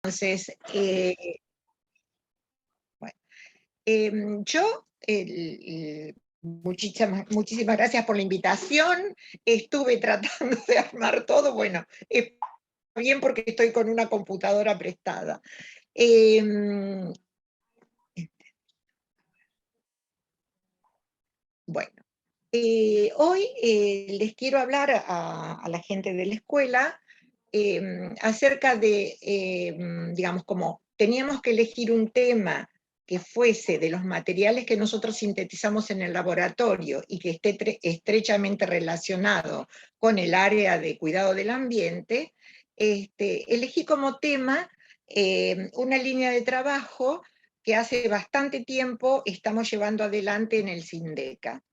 Entonces, bueno, muchísimas gracias por la invitación. Estuve tratando de armar todo, bueno, bien porque estoy con una computadora prestada. Bueno, hoy les quiero hablar a la gente de la escuela acerca de, digamos, como teníamos que elegir un tema que fuese de los materiales que nosotros sintetizamos en el laboratorio y que esté estrechamente relacionado con el área de cuidado del ambiente, elegí como tema una línea de trabajo que hace bastante tiempo estamos llevando adelante en el SINDECA.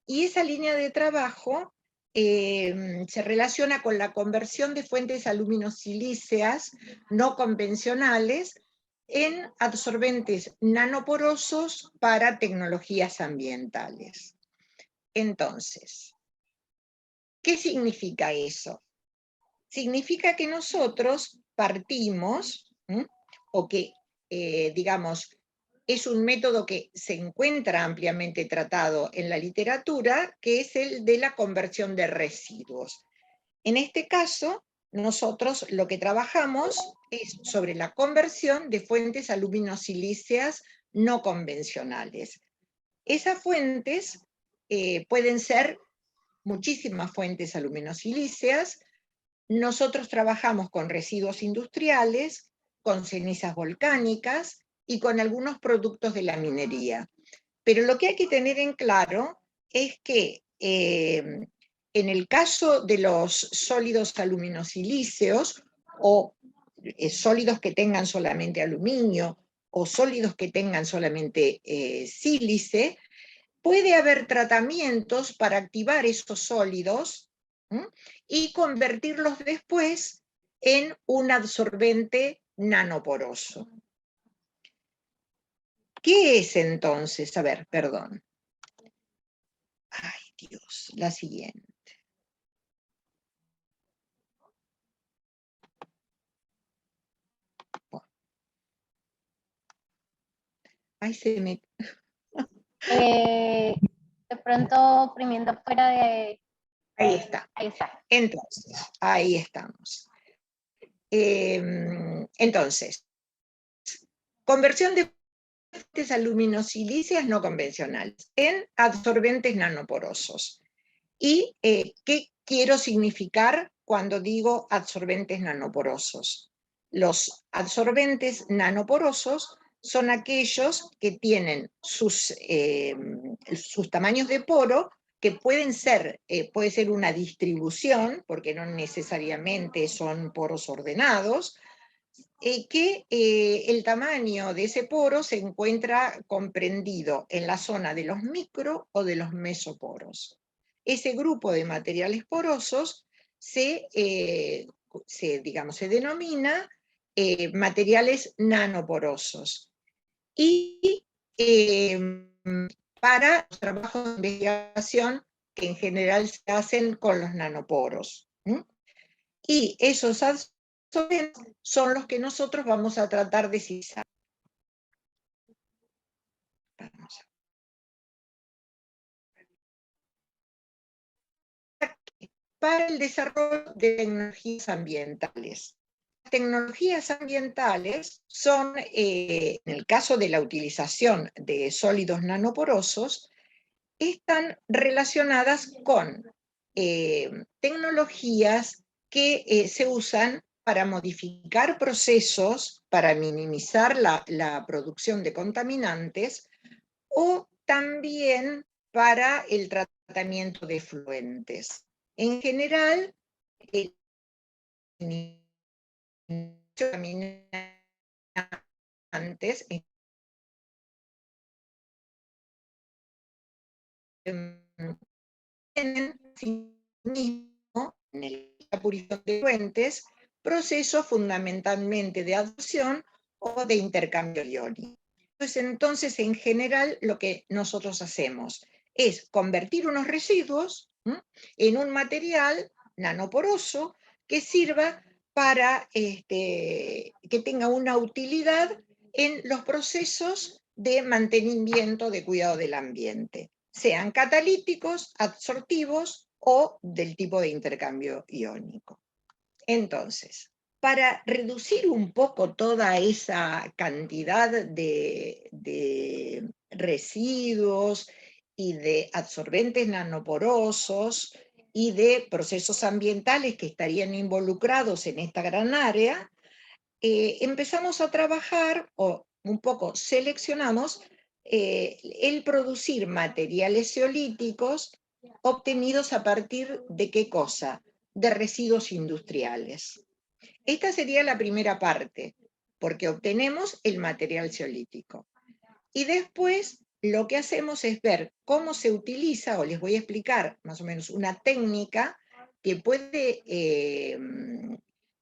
Y esa línea de trabajo se relaciona con la conversión de fuentes aluminosilíceas no convencionales en absorbentes nanoporosos para tecnologías ambientales. Entonces, ¿qué significa eso? Significa que nosotros partimos, o que, digamos, es un método que se encuentra ampliamente tratado en la literatura, que es el de la conversión de residuos. En este caso, nosotros lo que trabajamos es sobre la conversión de fuentes aluminosilíceas no convencionales. Esas fuentes pueden ser muchísimas fuentes aluminosilíceas. Nosotros trabajamos con residuos industriales, con cenizas volcánicas y con algunos productos de la minería. Pero lo que hay que tener en claro es que en el caso de los sólidos aluminosilíceos o sólidos que tengan solamente aluminio o sólidos que tengan solamente sílice, puede haber tratamientos para activar esos sólidos y convertirlos después en un absorbente nanoporoso. ¿Qué es entonces? A ver, perdón. Ay, Dios, la siguiente. Bueno. Ay, se me... De pronto oprimiendo fuera de... Ahí está. Ahí está. Entonces, ahí estamos. Entonces, conversión de fuentes aluminosilíceas no convencionales en absorbentes nanoporosos. ¿Y qué quiero significar cuando digo absorbentes nanoporosos? Los absorbentes nanoporosos son aquellos que tienen sus tamaños de poro, que pueden ser, puede ser una distribución, porque no necesariamente son poros ordenados, que el tamaño de ese poro se encuentra comprendido en la zona de los micro o de los mesoporos. Ese grupo de materiales porosos se denomina materiales nanoporosos. Y para los trabajos de investigación que en general se hacen con los nanoporos. Y esos son los que nosotros vamos a tratar de sintetizar. Para el desarrollo de tecnologías ambientales. Las tecnologías ambientales son, en el caso de la utilización de sólidos nanoporosos, están relacionadas con tecnologías que se usan para modificar procesos, para minimizar la producción de contaminantes, o también para el tratamiento de efluentes. En general, contaminantes tienen mismo en la purificación de efluentes procesos fundamentalmente de adsorción o de intercambio iónico. Entonces, en general, lo que nosotros hacemos es convertir unos residuos en un material nanoporoso que sirva para que tenga una utilidad en los procesos de mantenimiento de cuidado del ambiente, sean catalíticos, absortivos o del tipo de intercambio iónico. Entonces, para reducir un poco toda esa cantidad de residuos y de absorbentes nanoporosos y de procesos ambientales que estarían involucrados en esta gran área, empezamos a trabajar, o un poco seleccionamos, el producir materiales zeolíticos obtenidos a partir de ¿qué cosa? De residuos industriales. Esta sería la primera parte, porque obtenemos el material zeolítico. Y después lo que hacemos es ver cómo se utiliza, o les voy a explicar más o menos una técnica que puede,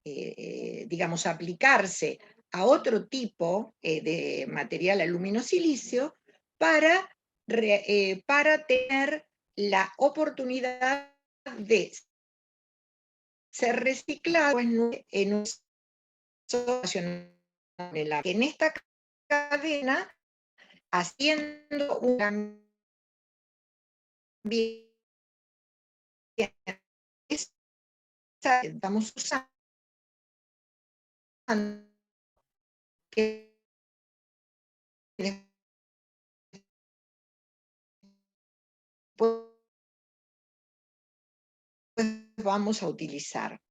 digamos, aplicarse a otro tipo de material aluminosilicio para tener la oportunidad de ser reciclado en un en esta cadena, haciendo un cambio, estamos usando, que después vamos a utilizar.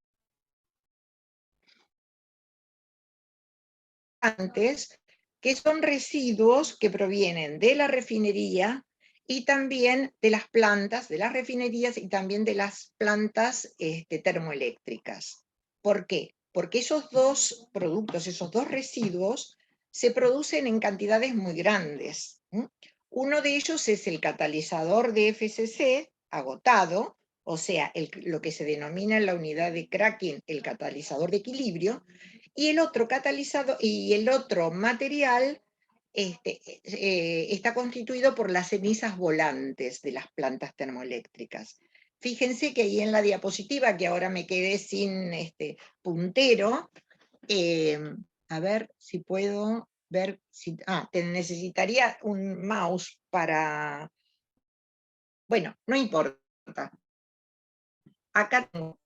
Antes, que son residuos que provienen de la refinería y también de las plantas, de las refinerías y también de las plantas termoeléctricas. ¿Por qué? Porque esos dos productos, esos dos residuos, se producen en cantidades muy grandes. Uno de ellos es el catalizador de FCC agotado, o sea, lo que se denomina en la unidad de cracking el catalizador de equilibrio, y el otro catalizador y el otro material está constituido por las cenizas volantes de las plantas termoeléctricas. Fíjense que ahí en la diapositiva, que ahora me quedé sin puntero, a ver si puedo ver, necesitaría un mouse para, bueno, no importa. Acá tengo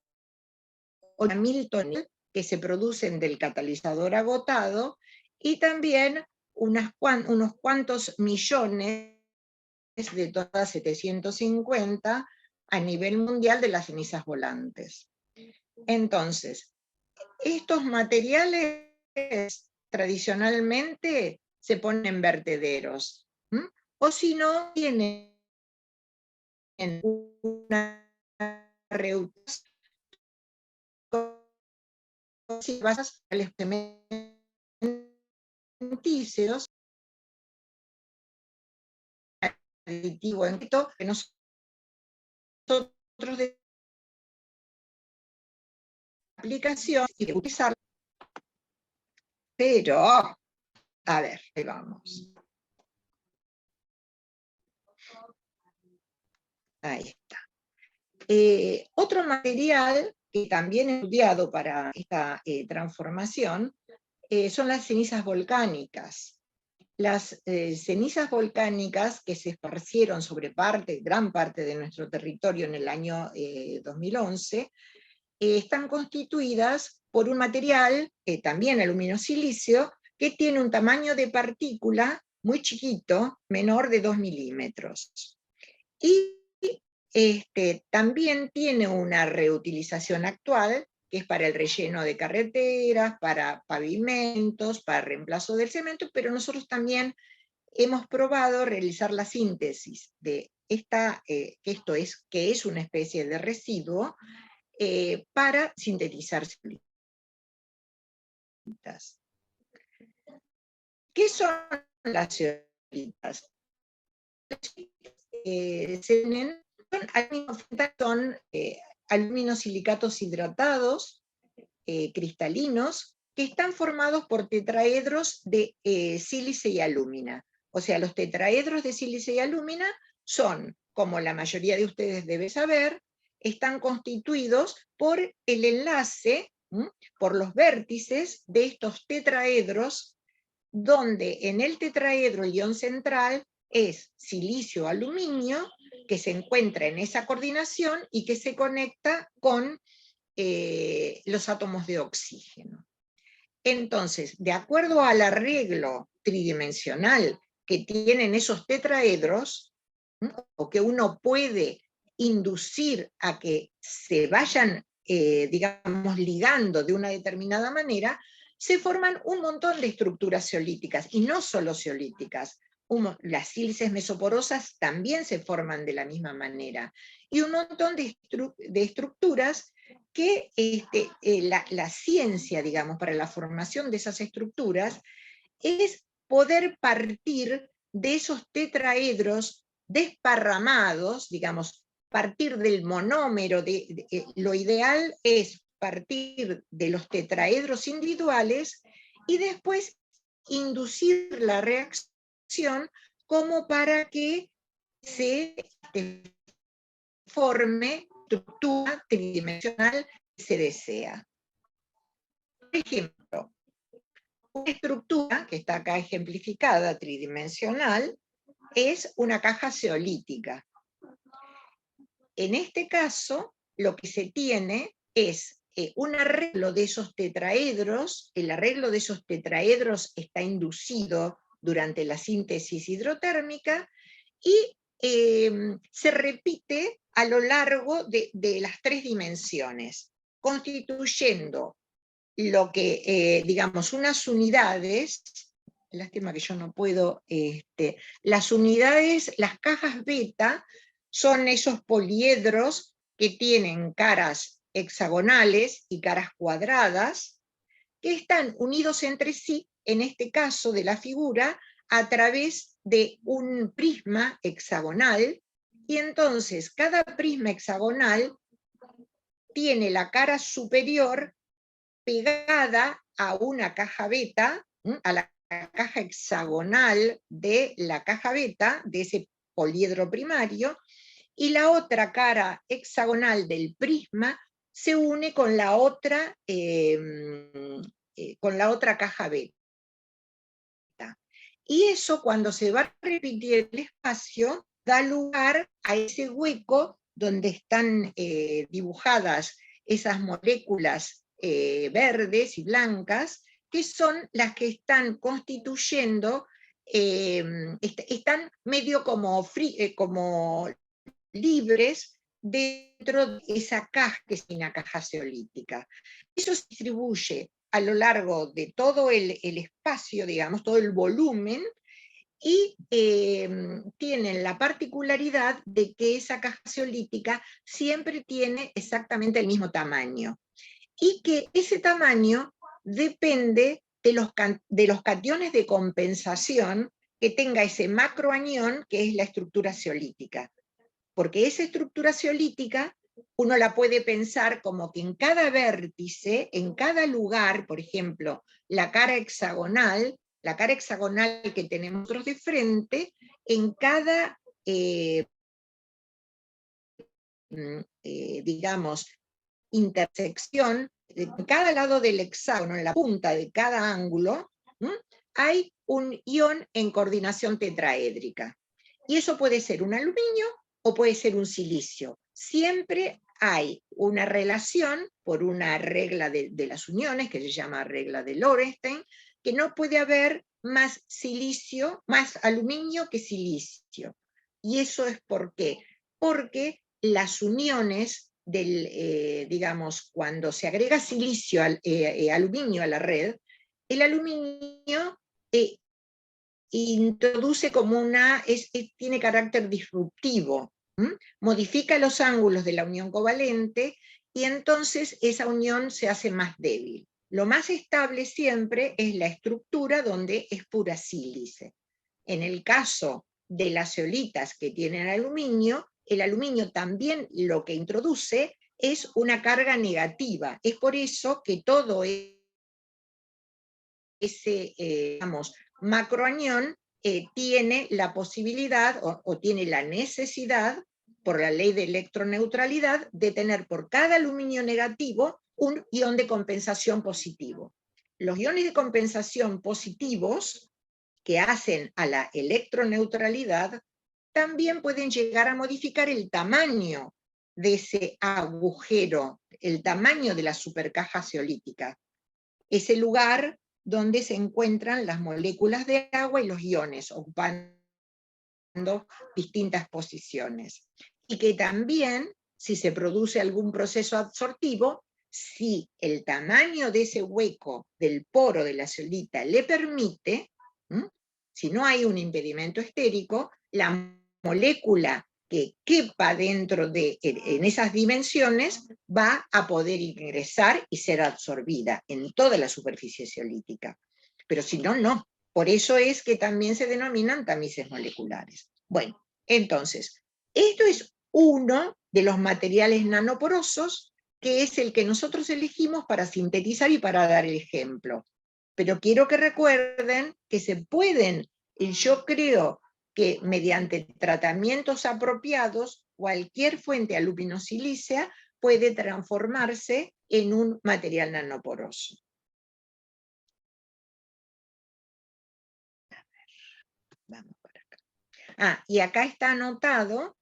8.000 toneladas que se producen del catalizador agotado y también unos cuantos millones de toneladas, 750, a nivel mundial de las cenizas volantes. Entonces, estos materiales tradicionalmente se ponen en vertederos, o si no, tienen una reutilización a los cementíceos, aditivo en que nosotros de aplicación y de utilizar, pero, a ver, ahí vamos. Ahí está. Otro material que también he estudiado para esta transformación son las cenizas volcánicas. Las cenizas volcánicas que se esparcieron sobre gran parte de nuestro territorio en el año 2011, están constituidas por un material, también aluminosilicio, que tiene un tamaño de partícula muy chiquito, menor de 2 milímetros. Y también tiene una reutilización actual, que es para el relleno de carreteras, para pavimentos, para reemplazo del cemento, pero nosotros también hemos probado realizar la síntesis de esta, que es una especie de residuo, para sintetizar celulitas. ¿Qué son las celulitas? Son aluminosilicatos hidratados, cristalinos, que están formados por tetraedros de sílice y alúmina. O sea, los tetraedros de sílice y alúmina son, como la mayoría de ustedes debe saber, están constituidos por el enlace por los vértices de estos tetraedros, donde en el tetraedro el ion central es silicio-aluminio, que se encuentra en esa coordinación y que se conecta con los átomos de oxígeno. Entonces, de acuerdo al arreglo tridimensional que tienen esos tetraedros, o que uno puede inducir a que se vayan, digamos, ligando de una determinada manera, se forman un montón de estructuras zeolíticas, y no solo zeolíticas. Las sílices mesoporosas también se forman de la misma manera, y un montón de estructuras que la ciencia, digamos, para la formación de esas estructuras, es poder partir de esos tetraedros desparramados, digamos, partir del monómero, lo ideal es partir de los tetraedros individuales y después inducir la reacción como para que se forme estructura tridimensional que se desea. Por ejemplo, una estructura que está acá ejemplificada, tridimensional, es una caja zeolítica. En este caso, lo que se tiene es un arreglo de esos tetraedros. El arreglo de esos tetraedros está inducido durante la síntesis hidrotérmica y se repite a lo largo de las tres dimensiones, constituyendo lo que, digamos, unas unidades, lástima que yo no puedo, las unidades, las cajas beta, son esos poliedros que tienen caras hexagonales y caras cuadradas, que están unidos entre sí, en este caso de la figura, a través de un prisma hexagonal, y entonces cada prisma hexagonal tiene la cara superior pegada a una caja beta, a la caja hexagonal de la caja beta, de ese poliedro primario, y la otra cara hexagonal del prisma se une con la otra caja beta. Y eso, cuando se va a repetir el espacio, da lugar a ese hueco donde están dibujadas esas moléculas verdes y blancas, que son las que están constituyendo, están medio como libres dentro de esa caja, que es una caja zeolítica. Eso se distribuye a lo largo de todo el espacio, digamos, todo el volumen, y tienen la particularidad de que esa caja zeolítica siempre tiene exactamente el mismo tamaño, y que ese tamaño depende de los cationes de compensación que tenga ese macroanión, que es la estructura zeolítica. Porque esa estructura zeolítica uno la puede pensar como que en cada vértice, en cada lugar, por ejemplo, la cara hexagonal que tenemos nosotros de frente, en cada, digamos, intersección, en cada lado del hexágono, en la punta de cada ángulo, hay un ion en coordinación tetraédrica. Y eso puede ser un aluminio o puede ser un silicio. Siempre hay una relación por una regla de las uniones, que se llama regla de Lorentz, que no puede haber más silicio, más aluminio que silicio. Y eso es ¿por qué? Porque las uniones digamos, cuando se agrega silicio, aluminio a la red, el aluminio introduce como tiene carácter disruptivo, modifica los ángulos de la unión covalente, y entonces esa unión se hace más débil. Lo más estable siempre es la estructura donde es pura sílice. En el caso de las zeolitas que tienen aluminio, el aluminio también lo que introduce es una carga negativa. Es por eso que todo ese, digamos, macroanión tiene la posibilidad o tiene la necesidad, por la ley de electroneutralidad, de tener por cada aluminio negativo un ion de compensación positivo. Los iones de compensación positivos que hacen a la electroneutralidad también pueden llegar a modificar el tamaño de ese agujero, el tamaño de la supercaja zeolítica, ese lugar donde se encuentran las moléculas de agua y los iones, ocupando distintas posiciones. Y que también, si se produce algún proceso absortivo, si el tamaño de ese hueco del poro de la zeolita le permite, si no hay un impedimento estérico, la molécula que quepa dentro de, en esas dimensiones, va a poder ingresar y ser absorbida en toda la superficie zeolítica. Pero si no, no. Por eso es que también se denominan tamices moleculares. Bueno, entonces, esto es uno de los materiales nanoporosos, que es el que nosotros elegimos para sintetizar y para dar el ejemplo. Pero quiero que recuerden que se pueden, yo creo que mediante tratamientos apropiados, cualquier fuente alumino-silícea puede transformarse en un material nanoporoso. Vamos por acá. Y acá está anotado,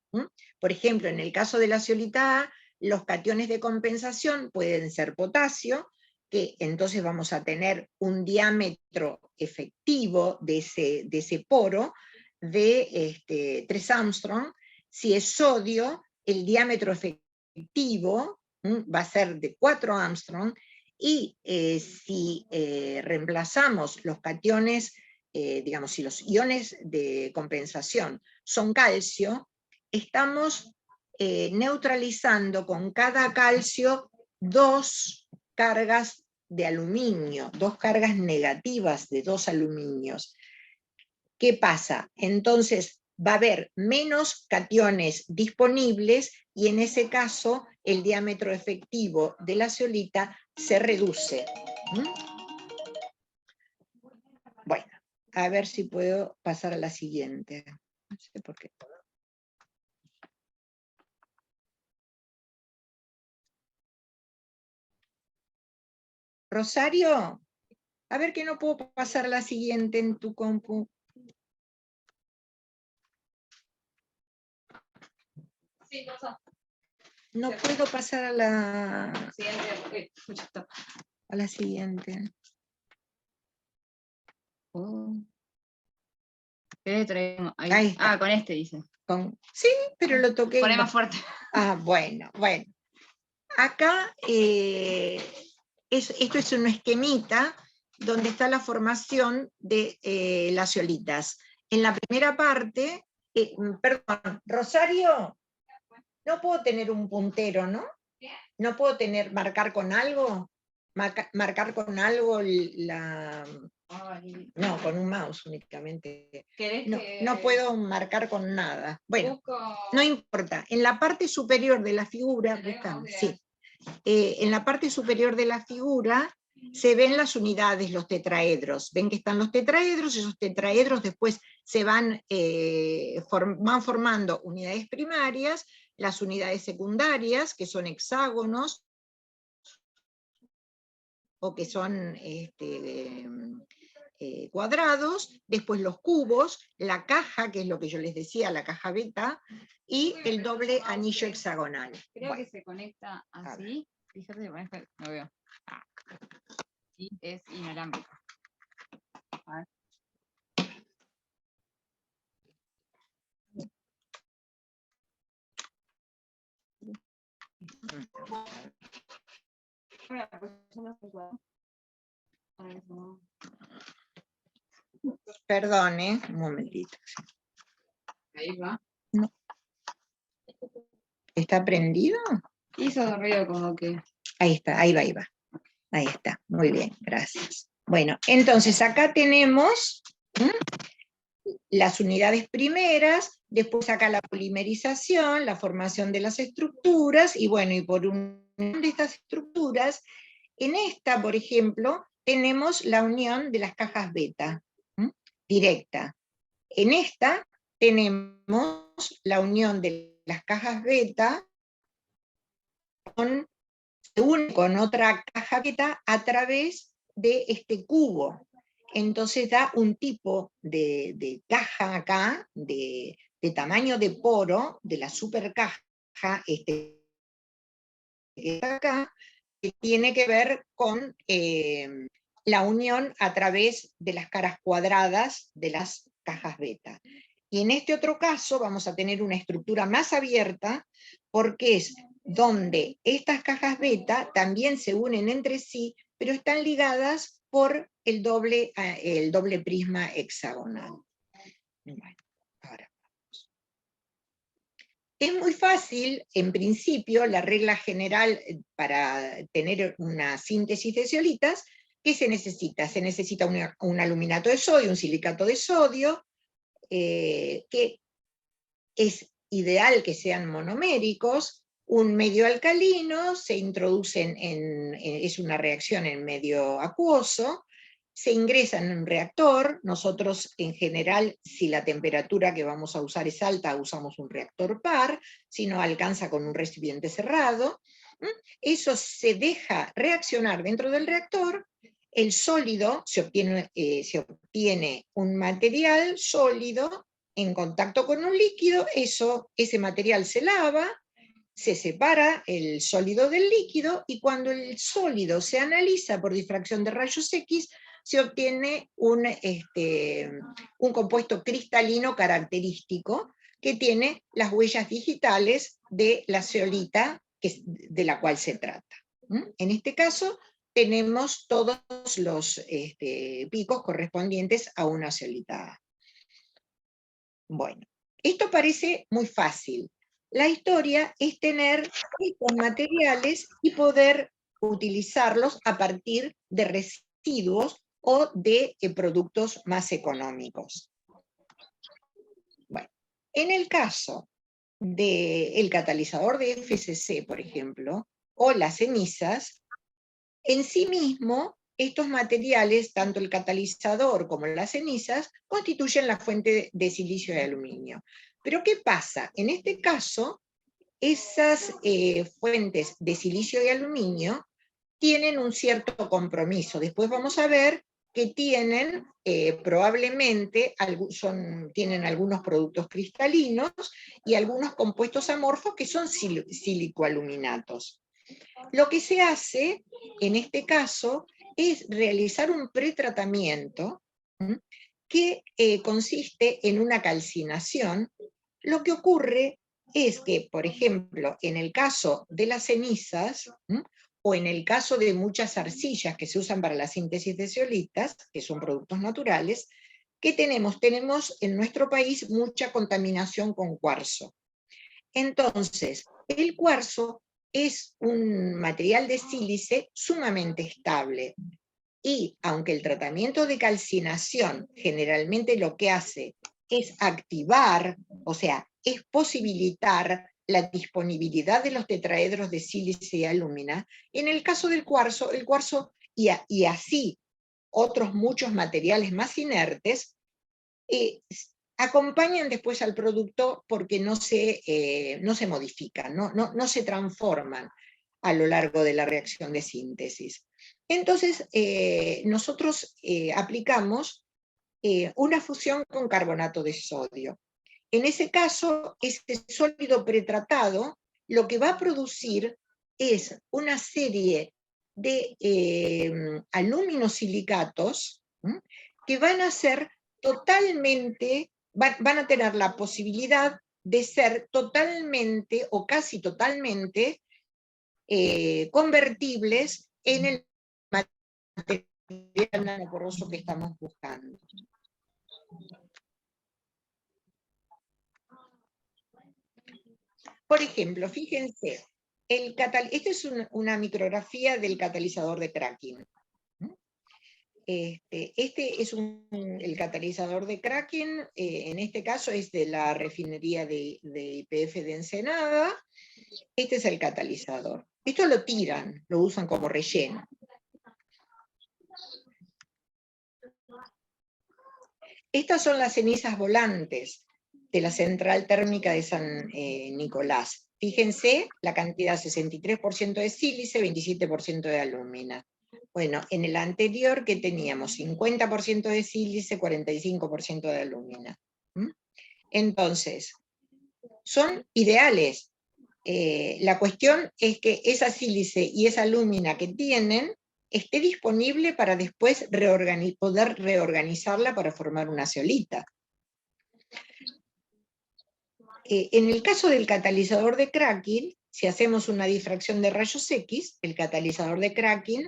por ejemplo, en el caso de la zeolita A, los cationes de compensación pueden ser potasio, que entonces vamos a tener un diámetro efectivo de ese poro de 3 Armstrong. Si es sodio, el diámetro efectivo va a ser de 4 Armstrong, y si reemplazamos los cationes, digamos, si los iones de compensación son calcio, estamos neutralizando con cada calcio 2 cargas de aluminio, 2 cargas negativas de 2 aluminios. ¿Qué pasa? Entonces va a haber menos cationes disponibles, y en ese caso el diámetro efectivo de la zeolita se reduce. Bueno, a ver si puedo pasar a la siguiente. No sé por qué. Rosario, a ver que no puedo pasar a la siguiente en tu compu. Sí, pasó. No puedo pasar a la siguiente. Oh. Ahí. Ahí está. Con este dice. Sí, pero lo toqué. Poné más fuerte. Bueno. Acá esto es un esquemita donde está la formación de las zeolitas. En la primera parte, perdón, Rosario, no puedo tener un puntero, ¿no? No puedo marcar con algo, marcar con algo no, con un mouse únicamente. No puedo marcar con nada. Bueno, no importa. En la parte superior de la figura, sí. En la parte superior de la figura se ven las unidades, los tetraedros. Ven que están los tetraedros, esos tetraedros después se van formando unidades primarias, las unidades secundarias, que son hexágonos, o que son cuadrados, después los cubos, la caja, que es lo que yo les decía, la caja beta, y el doble anillo hexagonal. Creo que se conecta así. Fíjate, no veo. Y es inalámbrico. A ver. Perdón, un momentito. Ahí va. No. ¿Está prendido? Hizo ruido como que... Ahí está, ahí va. Ahí está, muy bien, gracias. Bueno, entonces acá tenemos las unidades primeras, después acá la polimerización, la formación de las estructuras, y bueno, y por una de estas estructuras, en esta, por ejemplo, tenemos la unión de las cajas beta, directa. En esta tenemos la unión de las cajas beta con une con otra caja beta a través de este cubo. Entonces da un tipo de caja acá, de tamaño de poro, de la supercaja, que está acá, que tiene que ver con la unión a través de las caras cuadradas de las cajas beta. Y en este otro caso vamos a tener una estructura más abierta, porque es donde estas cajas beta también se unen entre sí, pero están ligadas por el doble prisma hexagonal. Bueno, ahora vamos. Es muy fácil, en principio, la regla general para tener una síntesis de zeolitas, ¿qué se necesita? Se necesita un aluminato de sodio, un silicato de sodio, que es ideal que sean monoméricos, un medio alcalino, se introducen es una reacción en medio acuoso, se ingresan en un reactor. Nosotros en general, si la temperatura que vamos a usar es alta, usamos un reactor par, si no alcanza con un recipiente cerrado. Eso se deja reaccionar dentro del reactor, el sólido, se obtiene un material sólido en contacto con un líquido, ese material se lava, se separa el sólido del líquido, y cuando el sólido se analiza por difracción de rayos X, se obtiene un compuesto cristalino característico que tiene las huellas digitales de la zeolita de la cual se trata. En este caso tenemos todos los picos correspondientes a una zeolita A. Bueno, esto parece muy fácil. La historia es tener estos materiales y poder utilizarlos a partir de residuos o de productos más económicos. Bueno, en el caso del catalizador de FCC, por ejemplo, o las cenizas, en sí mismo, estos materiales, tanto el catalizador como las cenizas, constituyen la fuente de silicio y aluminio. Pero ¿qué pasa? En este caso, esas fuentes de silicio y aluminio tienen un cierto compromiso. Después vamos a ver que tienen probablemente, tienen algunos productos cristalinos y algunos compuestos amorfos que son silicoaluminatos. Lo que se hace en este caso es realizar un pretratamiento que consiste en una calcinación. Lo que ocurre es que, por ejemplo, en el caso de las cenizas, o en el caso de muchas arcillas que se usan para la síntesis de zeolitas, que son productos naturales, ¿qué tenemos? Tenemos en nuestro país mucha contaminación con cuarzo. Entonces, el cuarzo es un material de sílice sumamente estable, y aunque el tratamiento de calcinación generalmente lo que hace es activar, o sea, es posibilitar la disponibilidad de los tetraedros de sílice y alúmina, en el caso del cuarzo, el cuarzo y así otros muchos materiales más inertes, acompañan después al producto porque no se modifican, no se transforman a lo largo de la reacción de síntesis. Entonces, nosotros aplicamos una fusión con carbonato de sodio. En ese caso, este sólido pretratado lo que va a producir es una serie de aluminosilicatos que van a ser totalmente, van a tener la posibilidad de ser totalmente o casi totalmente convertibles en el material nanoporoso que estamos buscando. Por ejemplo, fíjense, este es una micrografía del catalizador de cracking. Este es el catalizador de cracking, en este caso es de la refinería de YPF de Ensenada. Este es el catalizador. Esto lo tiran, lo usan como relleno. Estas son las cenizas volantes de la central térmica de San Nicolás. Fíjense la cantidad, 63% de sílice, 27% de alúmina. Bueno, en el anterior que teníamos 50% de sílice, 45% de alúmina. Entonces, son ideales. La cuestión es que esa sílice y esa alúmina que tienen esté disponible para después poder reorganizarla para formar una zeolita. En el caso del catalizador de cracking, si hacemos una difracción de rayos X, el catalizador de cracking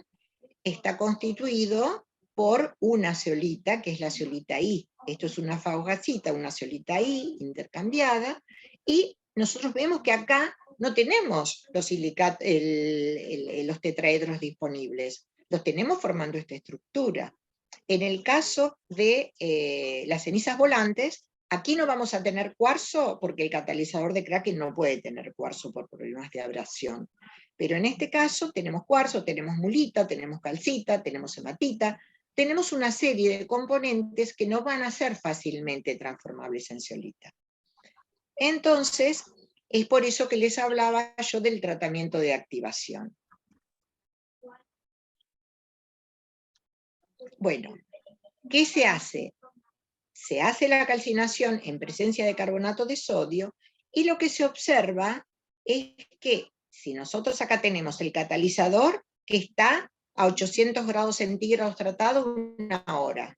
está constituido por una zeolita, que es la zeolita I. Esto es una faugasita, una zeolita I intercambiada, y nosotros vemos que acá no tenemos los tetraedros disponibles, los tenemos formando esta estructura. En el caso de las cenizas volantes, aquí no vamos a tener cuarzo porque el catalizador de cracking no puede tener cuarzo por problemas de abrasión. Pero en este caso tenemos cuarzo, tenemos mulita, tenemos calcita, tenemos hematita, tenemos una serie de componentes que no van a ser fácilmente transformables en zeolita. Entonces, es por eso que les hablaba yo del tratamiento de activación. Bueno, ¿qué se hace? Se hace la calcinación en presencia de carbonato de sodio, y lo que se observa es que si nosotros acá tenemos el catalizador que está a 800 grados centígrados tratado 1 hora,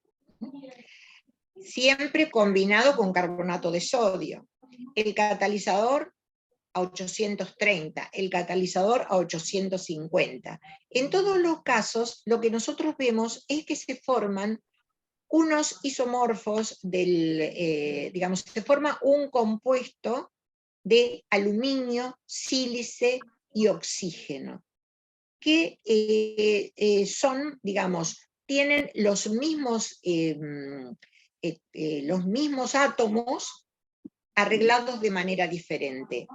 siempre combinado con carbonato de sodio. El catalizador a 830, el catalizador a 850. En todos los casos, lo que nosotros vemos es que se forman unos isomorfos digamos, se forma un compuesto de aluminio, sílice y oxígeno, que son, digamos, tienen los mismos átomos arreglados de manera diferente.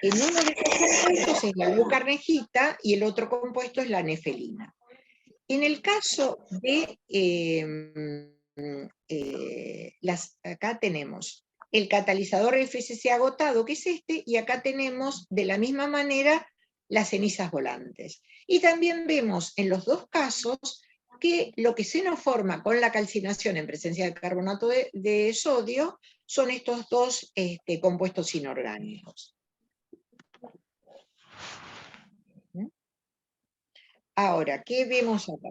En uno de estos compuestos es la glucarnegita y el otro compuesto es la nefelina. En el caso de acá tenemos el catalizador FCC agotado, que es este, y acá tenemos de la misma manera las cenizas volantes. Y también vemos en los dos casos que lo que se nos forma con la calcinación en presencia de carbonato de sodio son estos dos compuestos inorgánicos. Ahora, ¿qué vemos acá?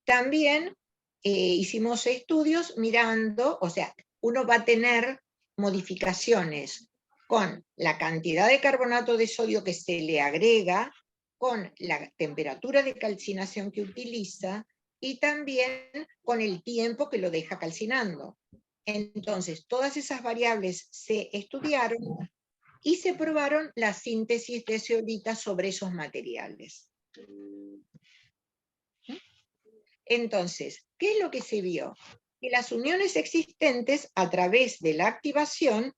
También hicimos estudios mirando, o sea, uno va a tener modificaciones con la cantidad de carbonato de sodio que se le agrega, con la temperatura de calcinación que utiliza, y también con el tiempo que lo deja calcinando. Entonces, todas esas variables se estudiaron y se probaron la síntesis de zeolita sobre esos materiales. Entonces, ¿qué es lo que se vio? Que las uniones existentes, a través de la activación,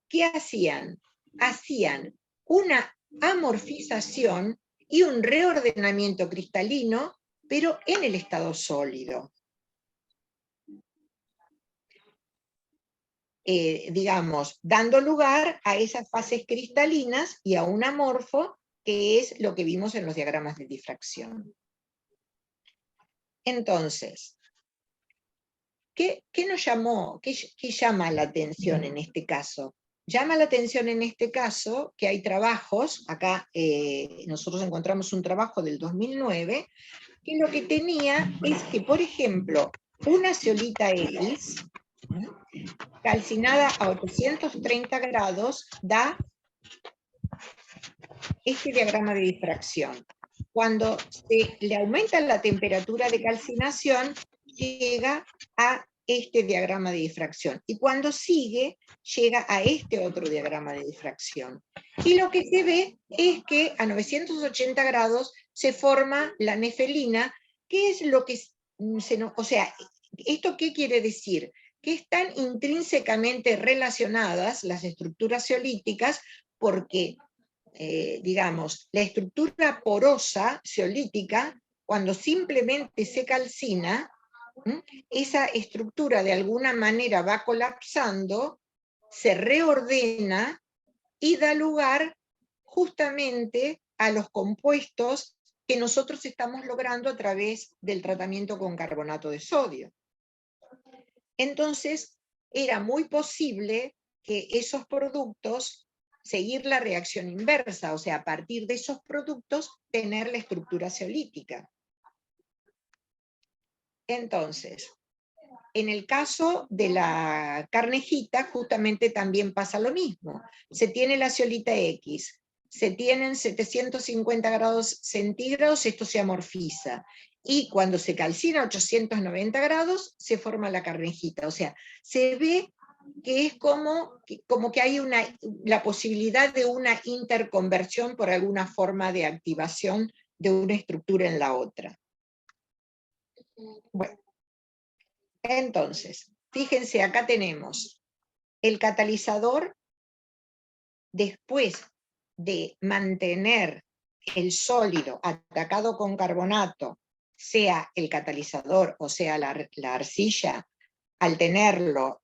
¿qué hacían? Hacían una amorfización y un reordenamiento cristalino, pero en el estado sólido. Digamos, dando lugar a esas fases cristalinas y a un amorfo, que es lo que vimos en los diagramas de difracción. Entonces, ¿qué nos llamó, qué llama la atención en este caso? Llama la atención en este caso que hay trabajos, acá nosotros encontramos un trabajo del 2009, que lo que tenía es que, por ejemplo, una zeolita X, calcinada a 830 grados, da este diagrama de difracción. Cuando se le aumenta la temperatura de calcinación, llega a este diagrama de difracción. Y cuando sigue, llega a este otro diagrama de difracción. Y lo que se ve es que a 980 grados se forma la nefelina, que es lo que o sea, ¿esto qué quiere decir? Que están intrínsecamente relacionadas las estructuras zeolíticas, porque digamos, la estructura porosa zeolítica, cuando simplemente se calcina, esa estructura de alguna manera va colapsando, se reordena y da lugar justamente a los compuestos que nosotros estamos logrando a través del tratamiento con carbonato de sodio. Entonces, era muy posible que esos productos, seguir la reacción inversa, o sea, a partir de esos productos, tener la estructura zeolítica. Entonces, en el caso de la carnejita, justamente también pasa lo mismo. Se tiene la zeolita X, se tienen 750 grados centígrados, esto se amorfiza. Y cuando se calcina a 890 grados, se forma la carnejita. O sea, se ve que es como que hay la posibilidad de una interconversión por alguna forma de activación de una estructura en la otra. Bueno, entonces, fíjense, acá tenemos el catalizador, después de mantener el sólido atacado con carbonato, sea el catalizador o sea la arcilla, al tenerlo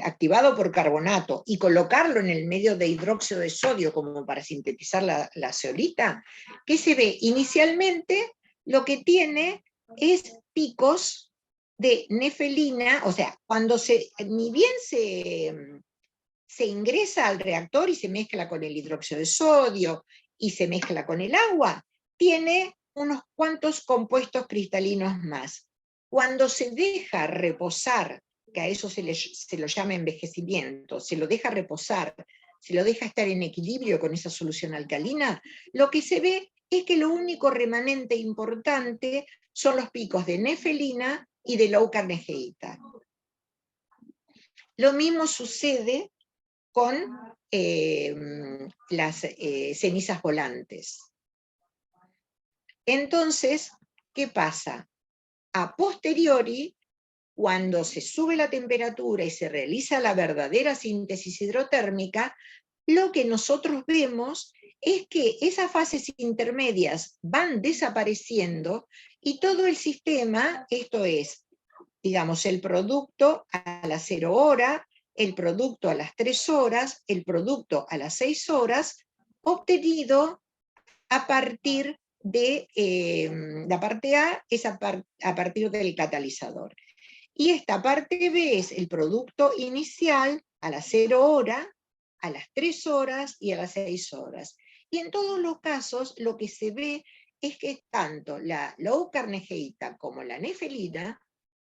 activado por carbonato y colocarlo en el medio de hidróxido de sodio como para sintetizar la zeolita, ¿qué se ve? Inicialmente lo que tiene es picos de nefelina, o sea, cuando ni bien se ingresa al reactor y se mezcla con el hidróxido de sodio y se mezcla con el agua, tiene unos cuantos compuestos cristalinos más. Cuando se deja reposar, que a eso se lo llama envejecimiento, se lo deja reposar, se lo deja estar en equilibrio con esa solución alcalina, lo que se ve es que lo único remanente importante son los picos de nefelina y de low-carnegeita. Lo mismo sucede con las cenizas volantes. Entonces, ¿qué pasa? A posteriori, cuando se sube la temperatura y se realiza la verdadera síntesis hidrotérmica, lo que nosotros vemos es que esas fases intermedias van desapareciendo y todo el sistema, esto es, digamos, el producto a las 0 horas, el producto a las 3 horas, el producto a las 6 horas, obtenido a partir de la parte A, es a partir del catalizador. Y esta parte B es el producto inicial a las 0 horas, a las 3 horas y a las 6 horas. Y en todos los casos lo que se ve es que tanto la low-carnegeita como la nefelina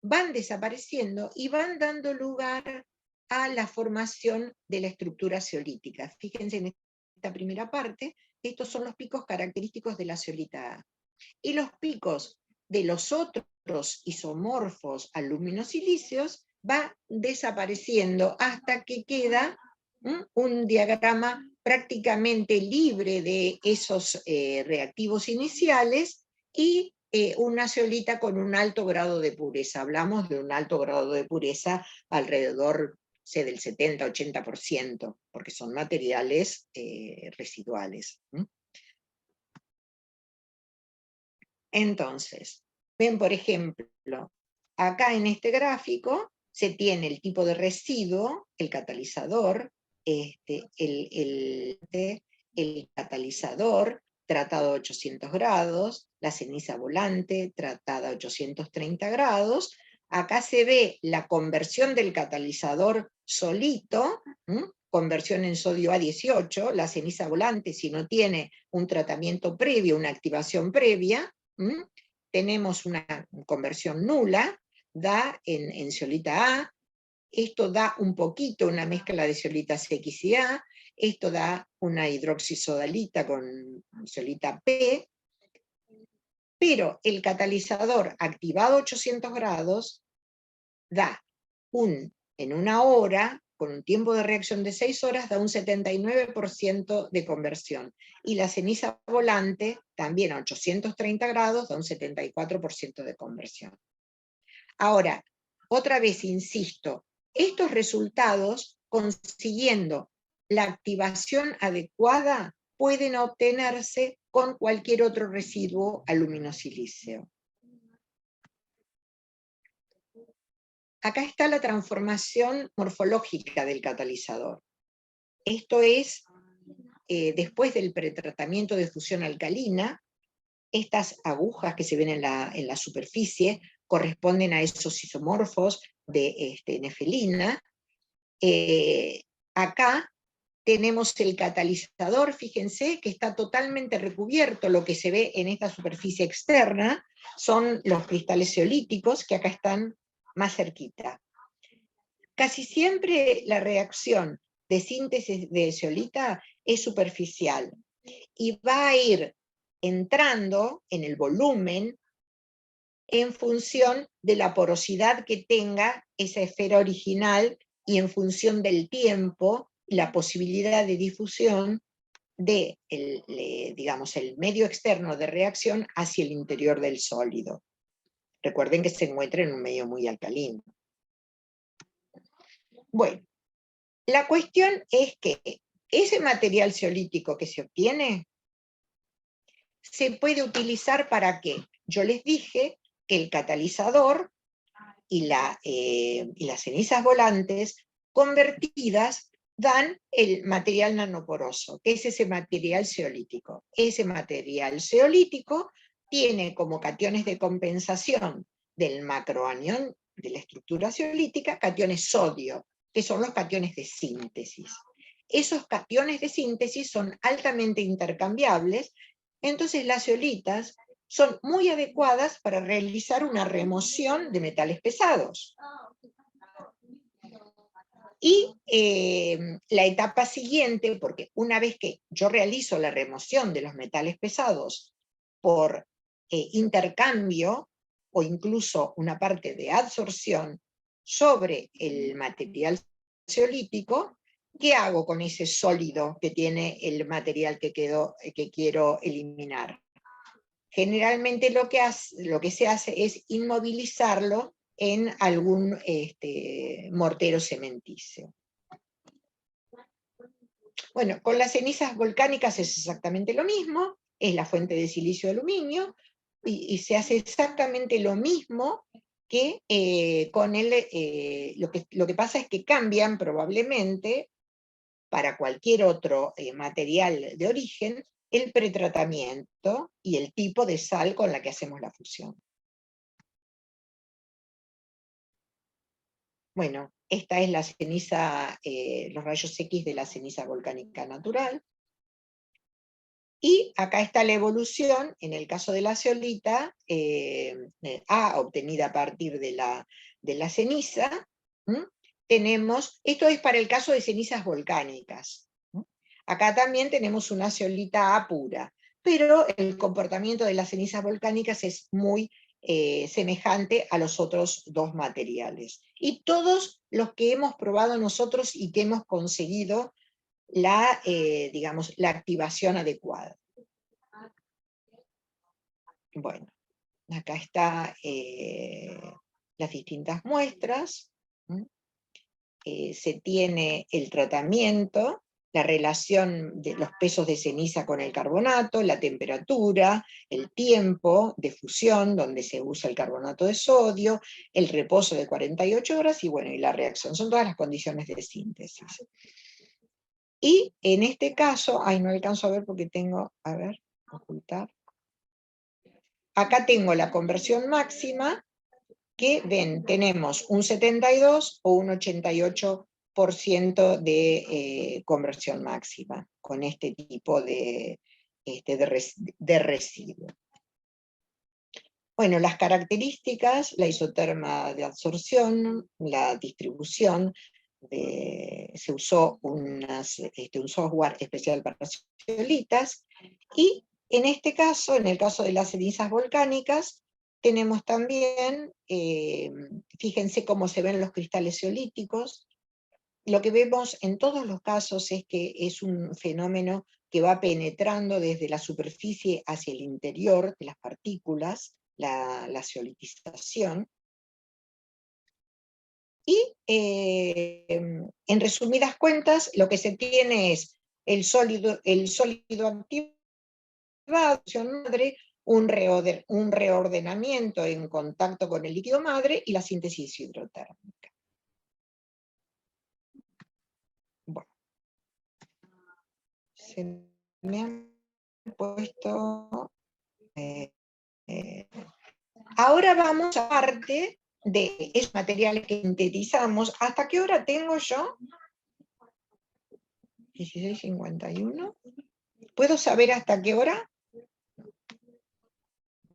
van desapareciendo y van dando lugar a la formación de la estructura zeolítica. Fíjense en esta primera parte, estos son los picos característicos de la zeolita A. Y los picos de los otros isomorfos aluminosilíceos va desapareciendo hasta que queda un diagrama prácticamente libre de esos reactivos iniciales y una zeolita con un alto grado de pureza. Hablamos de un alto grado de pureza alrededor del 70-80%, porque son materiales residuales. Entonces, ven por ejemplo, acá en este gráfico se tiene el tipo de residuo, el catalizador, el catalizador tratado a 800 grados, la ceniza volante tratada a 830 grados. Acá se ve la conversión del catalizador solito, conversión en sodio A18, la ceniza volante, si no tiene un tratamiento previo, una activación previa, tenemos una conversión nula, da en zeolita A, esto da un poquito una mezcla de zeolitas X y A, esto da una hidroxisodalita con zeolita P, pero el catalizador activado a 800 grados da en una hora, con un tiempo de reacción de 6 horas, da un 79% de conversión. Y la ceniza volante, también a 830 grados, da un 74% de conversión. Ahora, otra vez insisto, estos resultados, consiguiendo la activación adecuada, pueden obtenerse con cualquier otro residuo aluminosilíceo. acá está la transformación morfológica del catalizador. Esto es, después del pretratamiento de fusión alcalina, estas agujas que se ven en la superficie corresponden a esos isomorfos de nefelina. Acá tenemos el catalizador, fíjense que está totalmente recubierto. Lo que se ve en esta superficie externa son los cristales zeolíticos, que acá están más cerquita. Casi siempre la reacción de síntesis de zeolita es superficial y va a ir entrando en el volumen en función de la porosidad que tenga esa esfera original y en función del tiempo y la posibilidad de difusión de digamos, el medio externo de reacción hacia el interior del sólido. Recuerden que se encuentra en un medio muy alcalino. Bueno, la cuestión es que ese material zeolítico que se obtiene se puede utilizar ¿para qué? Yo les dije que el catalizador y las cenizas volantes convertidas dan el material nanoporoso, que es ese material zeolítico. Ese material zeolítico tiene como cationes de compensación del macroanión de la estructura zeolítica, cationes sodio, que son los cationes de síntesis. Esos cationes de síntesis son altamente intercambiables, entonces las zeolitas son muy adecuadas para realizar una remoción de metales pesados. Y la etapa siguiente, porque una vez que yo realizo la remoción de los metales pesados por intercambio o incluso una parte de adsorción sobre el material zeolítico, ¿qué hago con ese sólido que tiene el material que quiero eliminar? Generalmente lo que se hace es inmovilizarlo en algún mortero cementicio. Bueno, con las cenizas volcánicas es exactamente lo mismo, es la fuente de silicio de aluminio, y se hace exactamente lo mismo que con lo que pasa es que cambian probablemente para cualquier otro material de origen el pretratamiento y el tipo de sal con la que hacemos la fusión. Bueno, esta es la ceniza, los rayos X de la ceniza volcánica natural. Y acá está la evolución, en el caso de la zeolita, obtenida a partir de la ceniza. Tenemos, esto es para el caso de cenizas volcánicas. Acá también tenemos una zeolita A pura, pero el comportamiento de las cenizas volcánicas es muy semejante a los otros dos materiales. Y todos los que hemos probado nosotros y que hemos conseguido digamos, la activación adecuada. Bueno, acá están las distintas muestras. Se tiene el tratamiento, la relación de los pesos de ceniza con el carbonato, la temperatura, el tiempo de fusión, donde se usa el carbonato de sodio, el reposo de 48 horas y bueno, y la reacción. Son todas las condiciones de síntesis. Y en este caso, no alcanzo a ver porque tengo, a ver, ocultar. Acá tengo la conversión máxima, que ven, tenemos un 72 o un 88% de conversión máxima con este tipo de residuo. Bueno, las características, la isoterma de absorción, la distribución, se usó un software especial para zeolitas, y en este caso, en el caso de las cenizas volcánicas, tenemos también, fíjense cómo se ven los cristales zeolíticos. Lo que vemos en todos los casos es que es un fenómeno que va penetrando desde la superficie hacia el interior de las partículas, la zeolitización. Y en resumidas cuentas, lo que se tiene es el sólido activado, madre, un reordenamiento en contacto con el líquido madre y la síntesis hidrotérmica. Bueno, se me han puesto... ahora vamos a parte de esos materiales que sintetizamos. ¿Hasta qué hora tengo yo? 16:51. ¿Puedo saber hasta qué hora?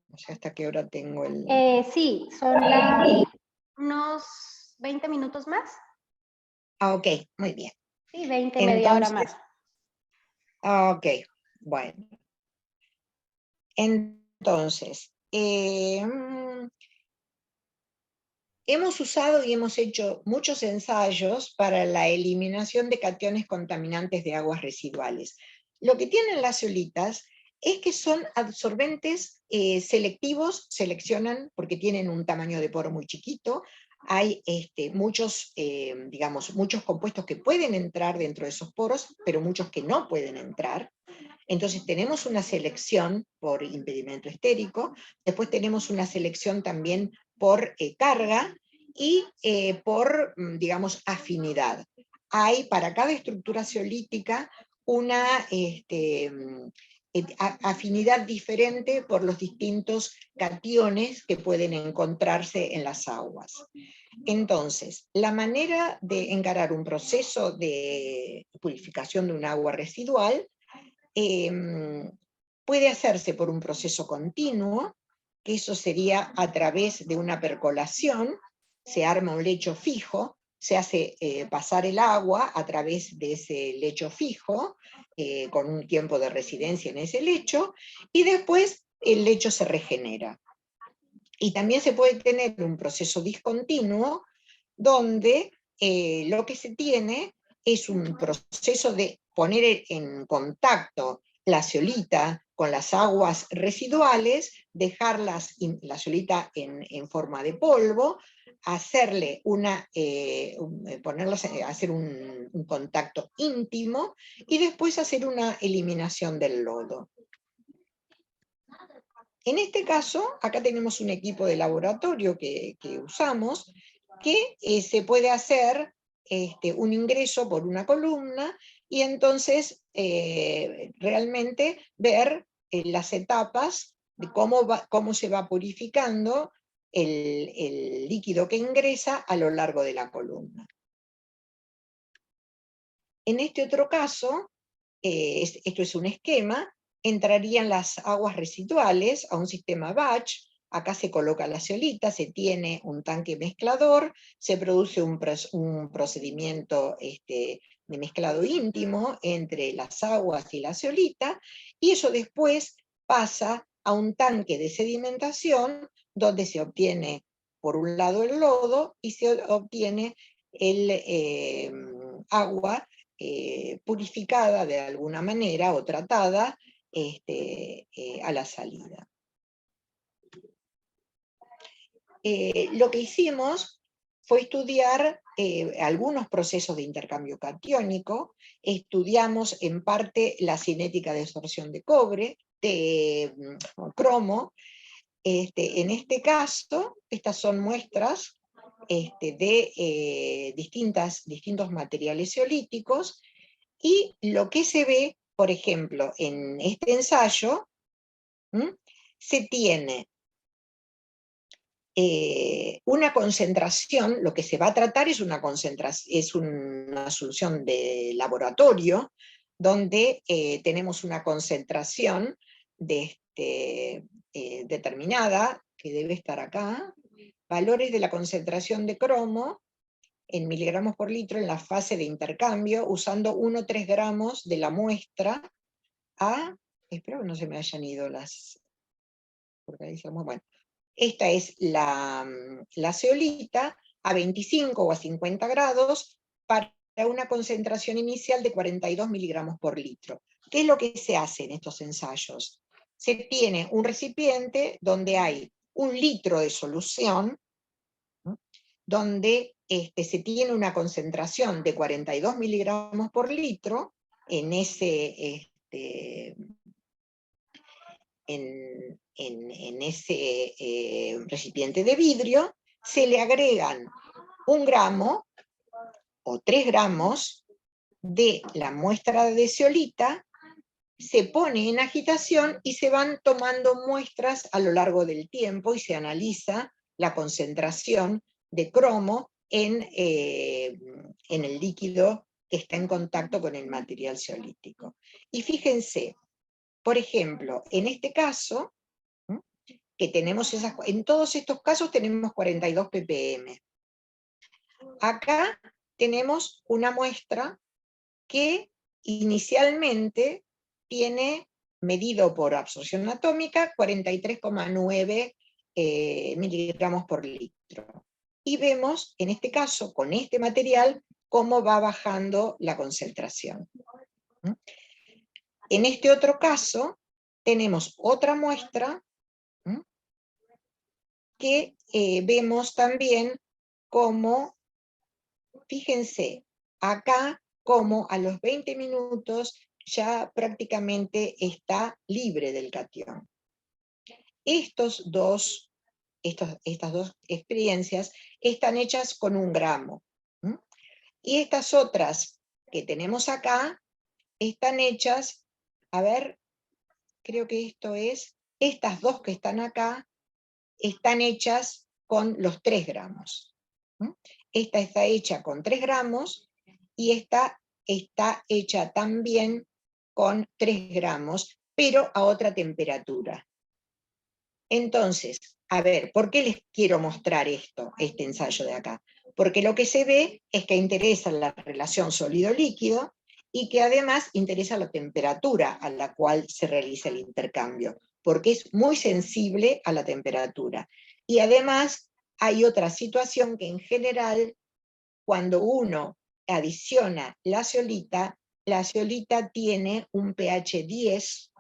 No sé hasta qué hora tengo el... Sí, son unos 20 minutos más. Ah, ok, muy bien. Sí, 20, media hora más. Ok, bueno. Entonces, hemos usado y hemos hecho muchos ensayos para la eliminación de cationes contaminantes de aguas residuales. Lo que tienen las zeolitas es que son absorbentes selectivos, seleccionan porque tienen un tamaño de poro muy chiquito. Hay muchos compuestos que pueden entrar dentro de esos poros, pero muchos que no pueden entrar. Entonces tenemos una selección por impedimento estérico, después tenemos una selección también por carga y por, digamos, afinidad. Hay para cada estructura zeolítica una afinidad diferente por los distintos cationes que pueden encontrarse en las aguas. Entonces, la manera de encarar un proceso de purificación de un agua residual puede hacerse por un proceso continuo, que eso sería a través de una percolación, se arma un lecho fijo, se hace pasar el agua a través de ese lecho fijo, con un tiempo de residencia en ese lecho, y después el lecho se regenera. Y también se puede tener un proceso discontinuo, donde lo que se tiene es un proceso de poner en contacto la zeolita con las aguas residuales, dejar la zeolita en forma de polvo, hacerle hacer un contacto íntimo y después hacer una eliminación del lodo. En este caso, acá tenemos un equipo de laboratorio que usamos, que se puede hacer un ingreso por una columna y entonces realmente ver las etapas de cómo se va purificando el líquido que ingresa a lo largo de la columna. En este otro caso, esto es un esquema, entrarían las aguas residuales a un sistema batch. Acá se coloca la zeolita, se tiene un tanque mezclador, se produce un procedimiento de mezclado íntimo entre las aguas y la zeolita, y eso después pasa a un tanque de sedimentación donde se obtiene por un lado el lodo y se obtiene el agua purificada de alguna manera o tratada a la salida. Lo que hicimos fue estudiar algunos procesos de intercambio catiónico, estudiamos en parte la cinética de absorción de cobre, de cromo. En este caso, estas son muestras de distintos materiales zeolíticos, y lo que se ve, por ejemplo, en este ensayo, se tiene una concentración, lo que se va a tratar es una solución de laboratorio, donde tenemos una concentración determinada, que debe estar acá, valores de la concentración de cromo en miligramos por litro en la fase de intercambio, usando 1,3 gramos de la muestra espero que no se me hayan ido las, porque ahí decíamos, bueno, esta es la zeolita a 25 o a 50 grados para una concentración inicial de 42 miligramos por litro. ¿Qué es lo que se hace en estos ensayos? Se tiene un recipiente donde hay 1 litro de solución, donde se tiene una concentración de 42 miligramos por litro en en ese recipiente de vidrio, se le agregan 1 gramo o 3 gramos de la muestra de zeolita, se pone en agitación y se van tomando muestras a lo largo del tiempo y se analiza la concentración de cromo en el líquido que está en contacto con el material zeolítico. Y fíjense, por ejemplo, en este caso, que tenemos en todos estos casos tenemos 42 ppm. Acá tenemos una muestra que inicialmente tiene, medido por absorción atómica, 43,9 miligramos por litro. Y vemos, en este caso, con este material, cómo va bajando la concentración. En este otro caso, tenemos otra muestra que vemos también cómo, fíjense, acá como a los 20 minutos ya prácticamente está libre del catión. Estas dos experiencias están hechas con 1 gramo. Y estas otras que tenemos acá están hechas, a ver, creo que estas dos que están acá, están hechas con los 3 gramos. Esta está hecha con 3 gramos y esta está hecha también con 3 gramos, pero a otra temperatura. Entonces, a ver, ¿por qué les quiero mostrar este ensayo de acá? Porque lo que se ve es que interesa la relación sólido-líquido y que además interesa la temperatura a la cual se realiza el intercambio, porque es muy sensible a la temperatura. Y además hay otra situación que en general, cuando uno adiciona la zeolita tiene un pH 10.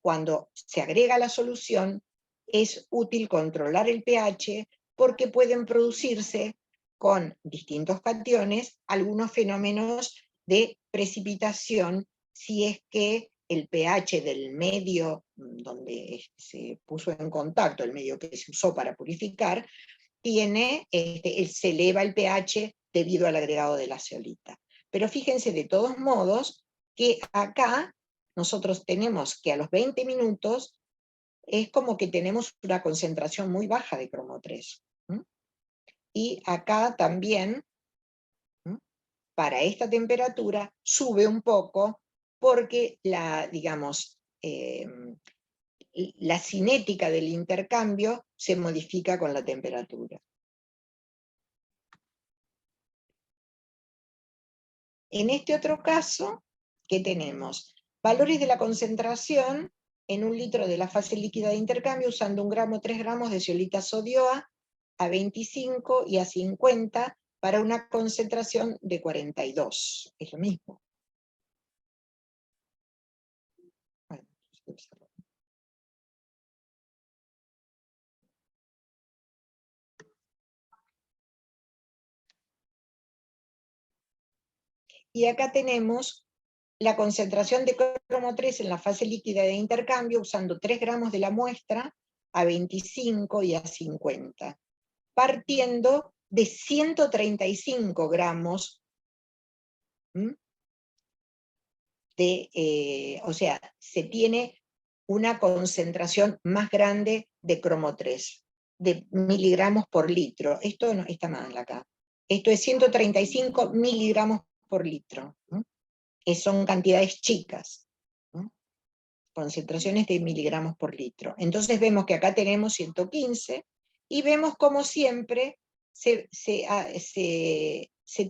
Cuando se agrega la solución, es útil controlar el pH porque pueden producirse con distintos cationes algunos fenómenos de precipitación si es que el pH del medio donde se puso en contacto, el medio que se usó para purificar, se eleva el pH debido al agregado de la zeolita. Pero fíjense de todos modos que acá nosotros tenemos que a los 20 minutos es como que tenemos una concentración muy baja de cromo 3. Y acá también, para esta temperatura, sube un poco porque la cinética del intercambio se modifica con la temperatura. En este otro caso, ¿qué tenemos? Valores de la concentración en 1 litro de la fase líquida de intercambio usando 1 gramo, 3 gramos de zeolita sodioa a 25 y a 50 para una concentración de 42. Es lo mismo. Bueno, y acá tenemos la concentración de cromo 3 en la fase líquida de intercambio usando 3 gramos de la muestra a 25 y a 50, partiendo de 135 gramos o sea, se tiene una concentración más grande de cromo 3, de miligramos por litro. Esto no está mal acá. Esto es 135 miligramos por litro. Son cantidades chicas, concentraciones de miligramos por litro. Entonces vemos que acá tenemos 115 y vemos como siempre se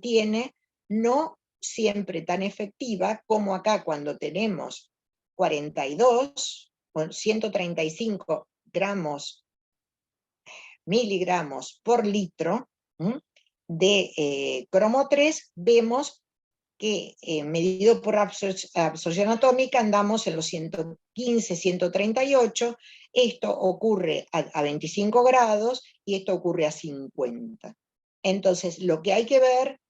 tiene no siempre tan efectiva como acá cuando tenemos 42 o 135 miligramos por litro de cromo 3, vemos que medido por absorción atómica andamos en los 115, 138, esto ocurre a 25 grados y esto ocurre a 50. Entonces lo que hay que ver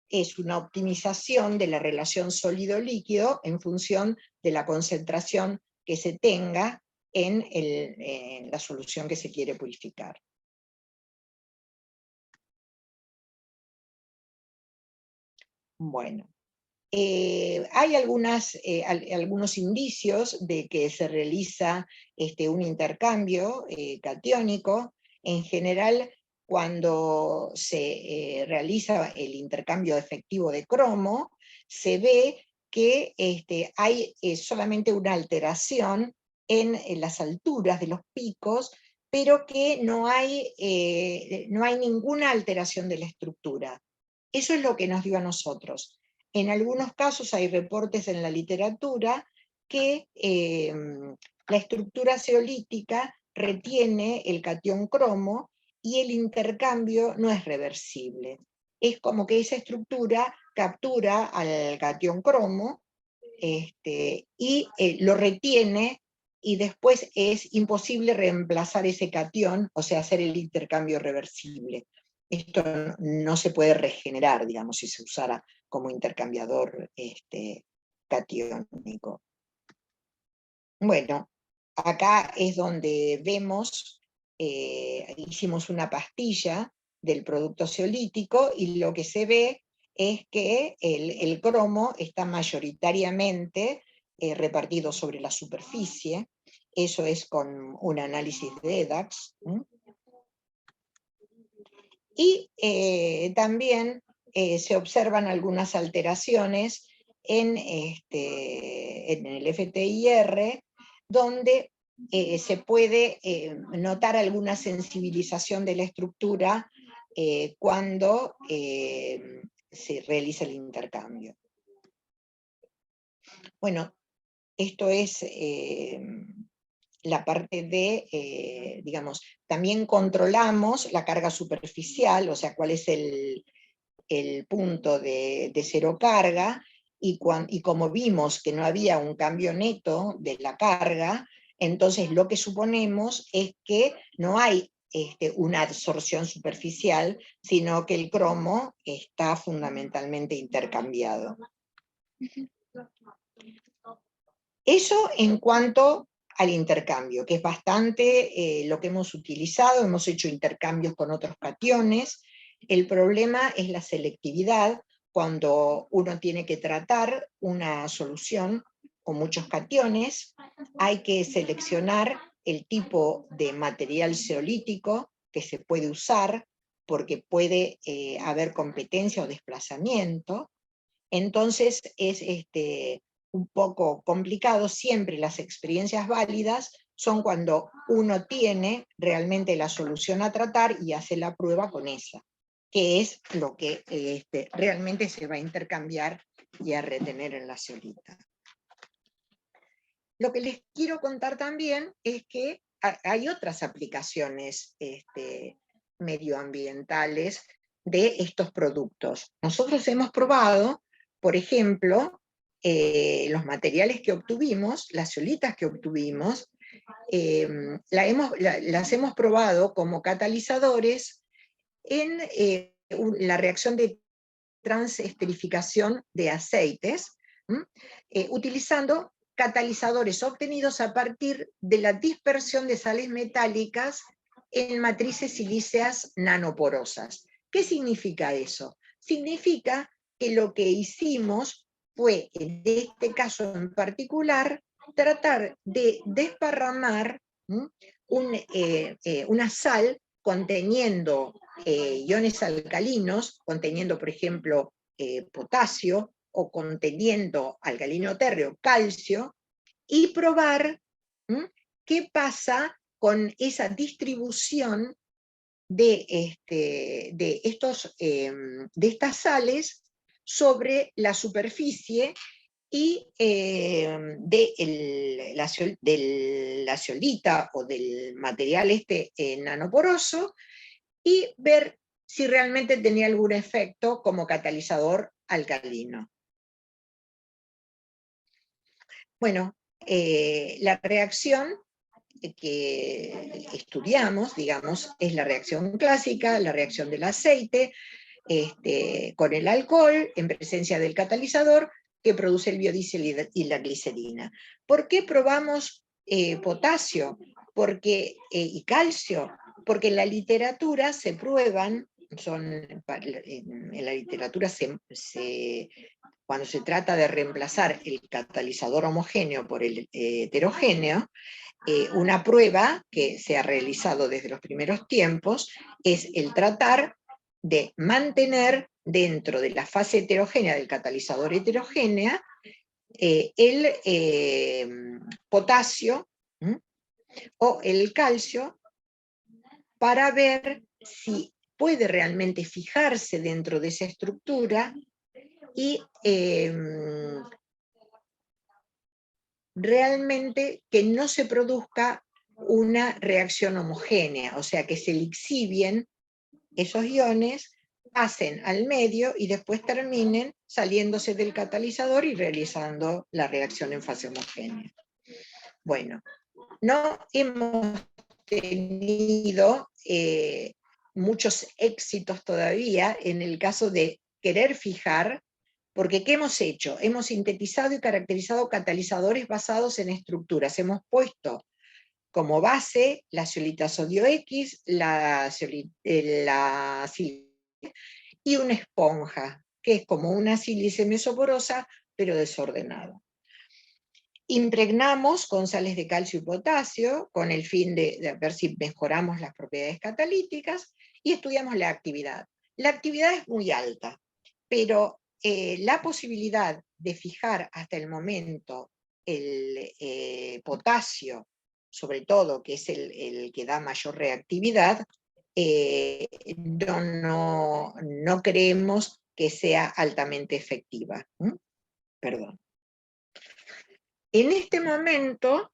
es una optimización de la relación sólido-líquido en función de la concentración que se tenga en la solución que se quiere purificar. Bueno, hay algunos indicios de que se realiza un intercambio catiónico. En general, cuando se realiza el intercambio efectivo de cromo, se ve que hay solamente una alteración en las alturas de los picos, pero que no hay ninguna alteración de la estructura. Eso es lo que nos dio a nosotros. En algunos casos hay reportes en la literatura que la estructura zeolítica retiene el catión cromo y el intercambio no es reversible. Es como que esa estructura captura al catión cromo y lo retiene, y después es imposible reemplazar ese catión, o sea, hacer el intercambio reversible. Esto no se puede regenerar, digamos, si se usara como intercambiador catiónico. Bueno, acá es donde vemos, hicimos una pastilla del producto zeolítico, y lo que se ve es que el cromo está mayoritariamente repartido sobre la superficie. Eso es con un análisis de EDAX. Y también se observan algunas alteraciones en el FTIR, donde se puede notar alguna sensibilización de la estructura cuando se realiza el intercambio. Bueno, esto es la parte de, digamos, también controlamos la carga superficial, o sea, cuál es el punto de cero carga, y como vimos que no había un cambio neto de la carga, entonces lo que suponemos es que no hay una absorción superficial, sino que el cromo está fundamentalmente intercambiado. Eso en cuanto al intercambio, que es bastante lo que hemos utilizado. Hemos hecho intercambios con otros cationes. El problema es la selectividad, cuando uno tiene que tratar una solución con muchos cationes. Hay que seleccionar el tipo de material zeolítico que se puede usar, porque puede haber competencia o desplazamiento. Entonces es un poco complicado. Siempre las experiencias válidas son cuando uno tiene realmente la solución a tratar y hace la prueba con esa, que es lo que realmente se va a intercambiar y a retener en la zeolita. Lo que les quiero contar también es que hay otras aplicaciones medioambientales de estos productos. Nosotros hemos probado, por ejemplo, los materiales que obtuvimos, las zeolitas que obtuvimos, las hemos probado como catalizadores en la reacción de transesterificación de aceites, utilizando catalizadores obtenidos a partir de la dispersión de sales metálicas en matrices silíceas nanoporosas. ¿Qué significa eso? Significa que lo que hicimos fue, en este caso en particular, tratar de desparramar una sal conteniendo iones alcalinos, conteniendo, por ejemplo, potasio, o conteniendo alcalino térreo, calcio, y probar qué pasa con esa distribución de estas sales sobre la superficie y de la zeolita o del material nanoporoso, y ver si realmente tenía algún efecto como catalizador alcalino. Bueno, la reacción que estudiamos, digamos, es la reacción clásica, la reacción del aceite con el alcohol en presencia del catalizador que produce el biodiesel y la glicerina. ¿Por qué probamos potasio y calcio, porque en la literatura se prueban, en la literatura cuando se trata de reemplazar el catalizador homogéneo por el heterogéneo, una prueba que se ha realizado desde los primeros tiempos es el tratar de mantener dentro de la fase heterogénea del catalizador heterogénea el potasio o el calcio para ver si puede realmente fijarse dentro de esa estructura y realmente que no se produzca una reacción homogénea, o sea, que se lixivien esos iones, pasen al medio y después terminen saliéndose del catalizador y realizando la reacción en fase homogénea. Bueno, no hemos tenido muchos éxitos todavía en el caso de querer fijar, porque ¿qué hemos hecho? Hemos sintetizado y caracterizado catalizadores basados en estructuras. Hemos puesto como base la zeolita sodio X, la sílice y una esponja, que es como una sílice mesoporosa, pero desordenada. Impregnamos con sales de calcio y potasio, con el fin de ver si mejoramos las propiedades catalíticas, y estudiamos la actividad. La actividad es muy alta, pero la posibilidad de fijar hasta el momento el potasio, sobre todo, que es el que da mayor reactividad, no creemos que sea altamente efectiva. Perdón. En este momento,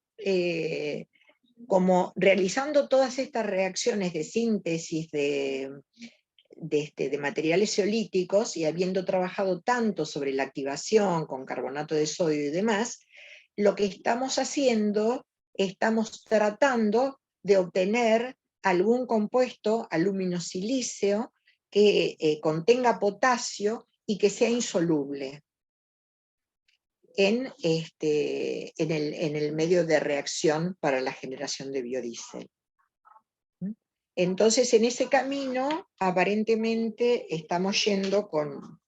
como realizando todas estas reacciones de síntesis de materiales zeolíticos y habiendo trabajado tanto sobre la activación con carbonato de sodio y demás, lo que estamos haciendo, estamos tratando de obtener algún compuesto alumino-silíceo que contenga potasio y que sea insoluble en el medio de reacción para la generación de biodiesel. Entonces, en ese camino, aparentemente, estamos yendo con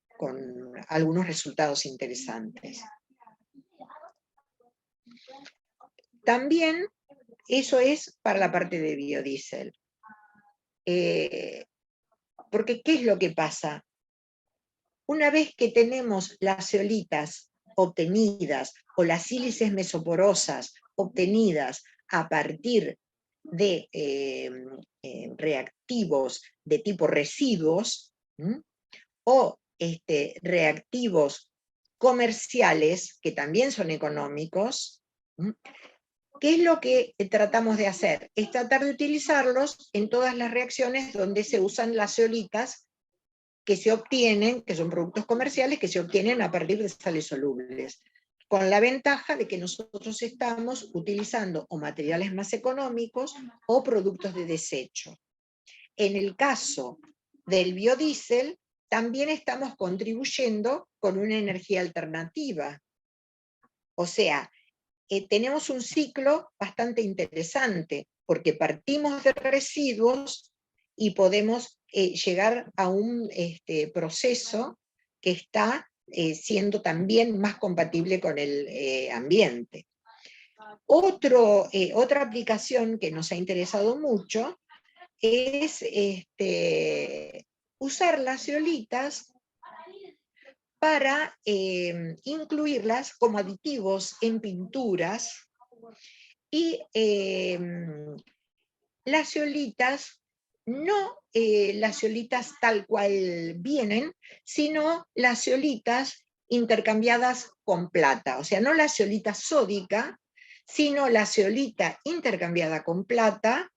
algunos resultados interesantes. También, eso es para la parte de biodiesel. Porque, ¿qué es lo que pasa? Una vez que tenemos las zeolitas obtenidas o las sílices mesoporosas obtenidas a partir de reactivos de tipo residuos o reactivos comerciales que también son económicos, ¿qué es lo que tratamos de hacer? Es tratar de utilizarlos en todas las reacciones donde se usan las zeolitas que se obtienen, que son productos comerciales, que se obtienen a partir de sales solubles, con la ventaja de que nosotros estamos utilizando o materiales más económicos o productos de desecho. En el caso del biodiesel, también estamos contribuyendo con una energía alternativa. O sea, tenemos un ciclo bastante interesante, porque partimos de residuos y podemos llegar a un proceso que está siendo también más compatible con el ambiente. Otra aplicación que nos ha interesado mucho es usar las zeolitas para incluirlas como aditivos en pinturas, y las zeolitas, no las zeolitas tal cual vienen, sino las zeolitas intercambiadas con plata, o sea, no la zeolita sódica, sino la zeolita intercambiada con plata,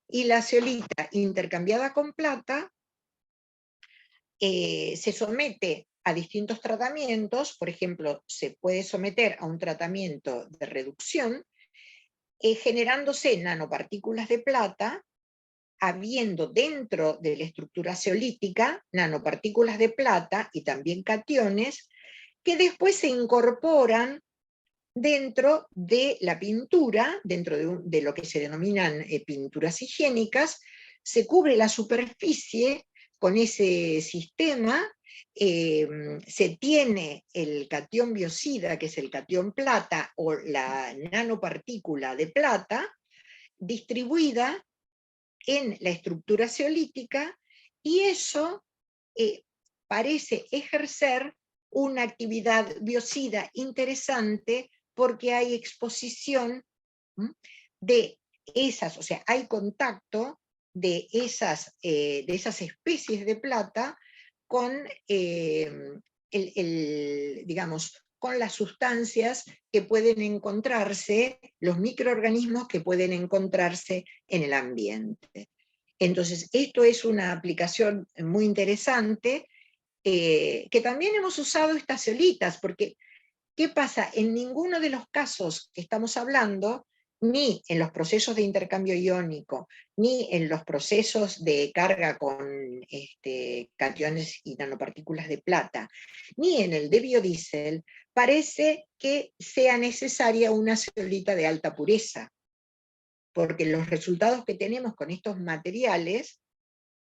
y la zeolita intercambiada con plata se somete a distintos tratamientos. Por ejemplo, se puede someter a un tratamiento de reducción, generándose nanopartículas de plata, habiendo dentro de la estructura zeolítica nanopartículas de plata y también cationes, que después se incorporan dentro de la pintura, dentro de lo que se denominan pinturas higiénicas, se cubre la superficie con ese sistema, se tiene el catión biocida, que es el catión plata, o la nanopartícula de plata, distribuida en la estructura zeolítica, y eso parece ejercer una actividad biocida interesante porque hay exposición de esas, o sea, hay contacto de esas especies de plata con, digamos, con las sustancias que pueden encontrarse, los microorganismos que pueden encontrarse en el ambiente. Entonces, esto es una aplicación muy interesante, que también hemos usado estas zeolitas, porque ¿qué pasa? En ninguno de los casos que estamos hablando, ni en los procesos de intercambio iónico, ni en los procesos de carga con cationes y nanopartículas de plata, ni en el de biodiesel, parece que sea necesaria una zeolita de alta pureza, porque los resultados que tenemos con estos materiales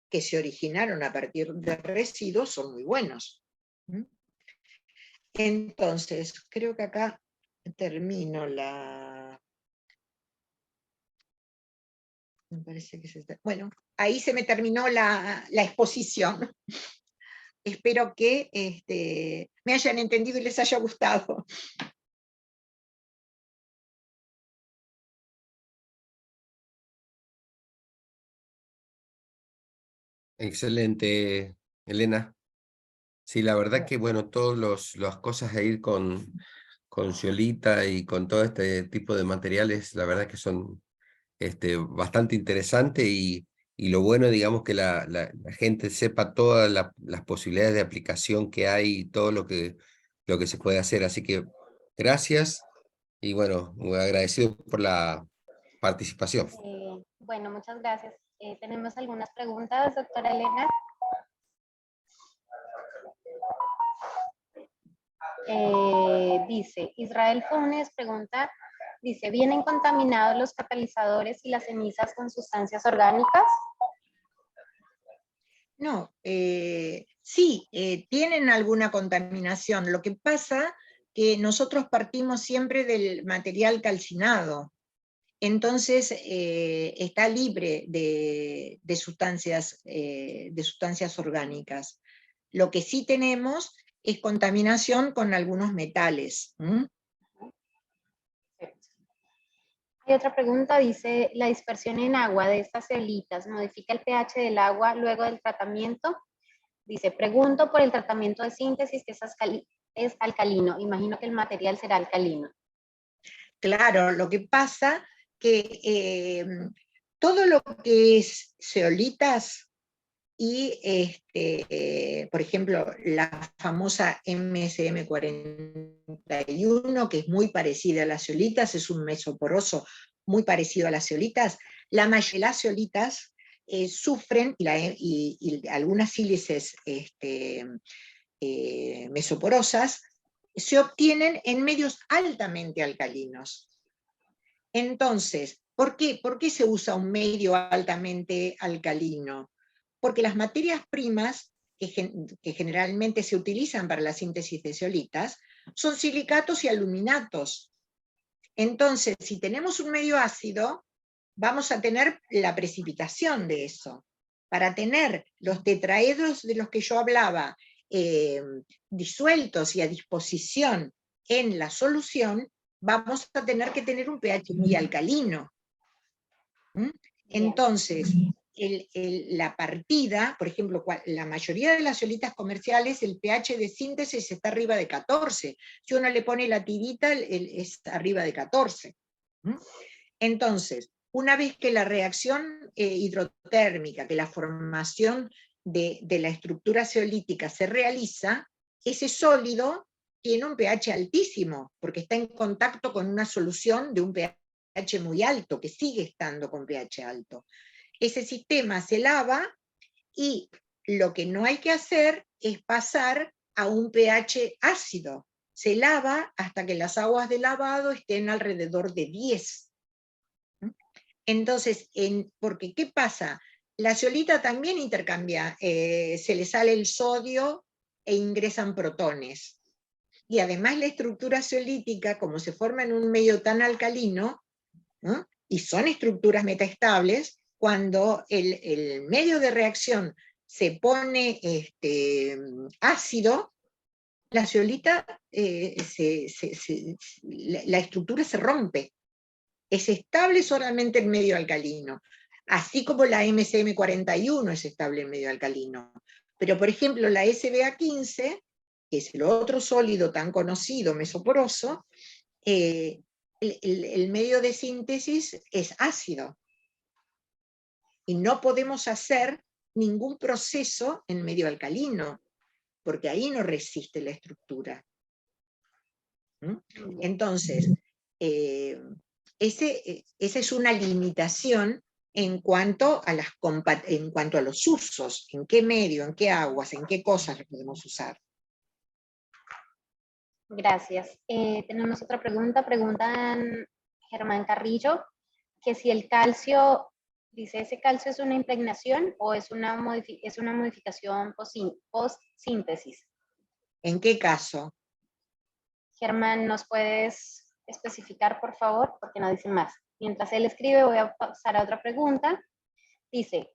que se originaron a partir de residuos son muy buenos. Entonces, creo que acá termino la... Me parece que bueno, ahí se me terminó la exposición. Espero que me hayan entendido y les haya gustado. Excelente, Elena. Sí, la verdad que, bueno, todas las cosas a ir con zeolita y con todo este tipo de materiales, la verdad que son bastante interesantes, y lo bueno, digamos, que la gente sepa todas las posibilidades de aplicación que hay y todo lo que se puede hacer. Así que gracias, y bueno, muy agradecido por la participación. Bueno, muchas gracias. Tenemos algunas preguntas, doctora Elena. Dice, Israel Funes pregunta, dice, ¿vienen contaminados los catalizadores y las cenizas con sustancias orgánicas? No, sí, tienen alguna contaminación. Lo que pasa que nosotros partimos siempre del material calcinado. Entonces está libre de sustancias orgánicas. Lo que sí tenemos es contaminación con algunos metales. Hay otra pregunta, dice, ¿la dispersión en agua de estas zeolitas modifica el pH del agua luego del tratamiento? Dice, pregunto por el tratamiento de síntesis que es alcalino. Imagino que el material será alcalino. Claro, lo que pasa que todo lo que es zeolitas y, por ejemplo, la famosa MSM41, que es muy parecida a las zeolitas, es un mesoporoso muy parecido a las zeolitas. La mayoría de las zeolitas sufren, y algunas sílices mesoporosas, se obtienen en medios altamente alcalinos. Entonces, ¿por qué se usa un medio altamente alcalino? Porque las materias primas que generalmente se utilizan para la síntesis de zeolitas son silicatos y aluminatos. Entonces, si tenemos un medio ácido, vamos a tener la precipitación de eso. Para tener los tetraedros de los que yo hablaba disueltos y a disposición en la solución, vamos a tener que tener un pH muy alcalino. Entonces, la partida, por ejemplo, la mayoría de las zeolitas comerciales, el pH de síntesis está arriba de 14. Si uno le pone la tirita, es arriba de 14. Entonces, una vez que la reacción hidrotérmica, que la formación de la estructura zeolítica se realiza, ese sólido tiene un pH altísimo, porque está en contacto con una solución de un pH muy alto, que sigue estando con pH alto. Ese sistema se lava, y lo que no hay que hacer es pasar a un pH ácido, se lava hasta que las aguas de lavado estén alrededor de 10. Entonces, porque ¿qué pasa? La zeolita también intercambia, se le sale el sodio e ingresan protones. Y además la estructura zeolítica, como se forma en un medio tan alcalino, ¿no? Y son estructuras metaestables, cuando el medio de reacción se pone ácido, la zeolita, la estructura se rompe. Es estable solamente en medio alcalino, así como la MCM41 es estable en medio alcalino. Pero, por ejemplo, la SBA15, que es el otro sólido tan conocido, mesoporoso, el medio de síntesis es ácido. Y no podemos hacer ningún proceso en medio alcalino, porque ahí no resiste la estructura. Entonces, esa es una limitación en cuanto a los usos, en qué medio, en qué aguas, en qué cosas lo podemos usar. Gracias. Tenemos otra pregunta. Preguntan Germán Carrillo que si el calcio, dice, ¿ese calcio es una impregnación o es una modificación post-síntesis? ¿En qué caso? Germán, ¿nos puedes especificar, por favor? Porque no dice más. Mientras él escribe, voy a pasar a otra pregunta. Dice,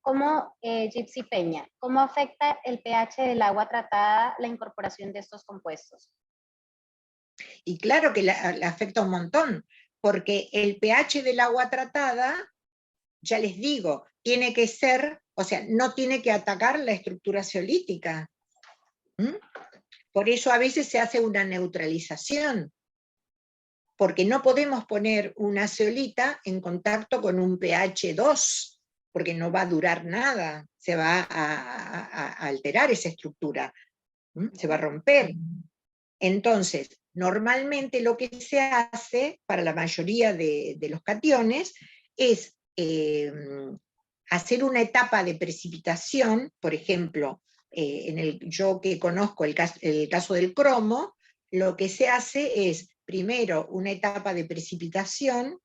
Gypsy Peña, ¿cómo afecta el pH del agua tratada la incorporación de estos compuestos? Y claro que la afecta un montón, porque el pH del agua tratada, ya les digo, tiene que ser, o sea, no tiene que atacar la estructura zeolítica. Por eso a veces se hace una neutralización, porque no podemos poner una zeolita en contacto con un pH 2, porque no va a durar nada, se va a alterar esa estructura, se va a romper. Entonces, normalmente lo que se hace para la mayoría de los cationes es hacer una etapa de precipitación, por ejemplo, yo que conozco el caso del cromo, lo que se hace es primero una etapa de precipitación.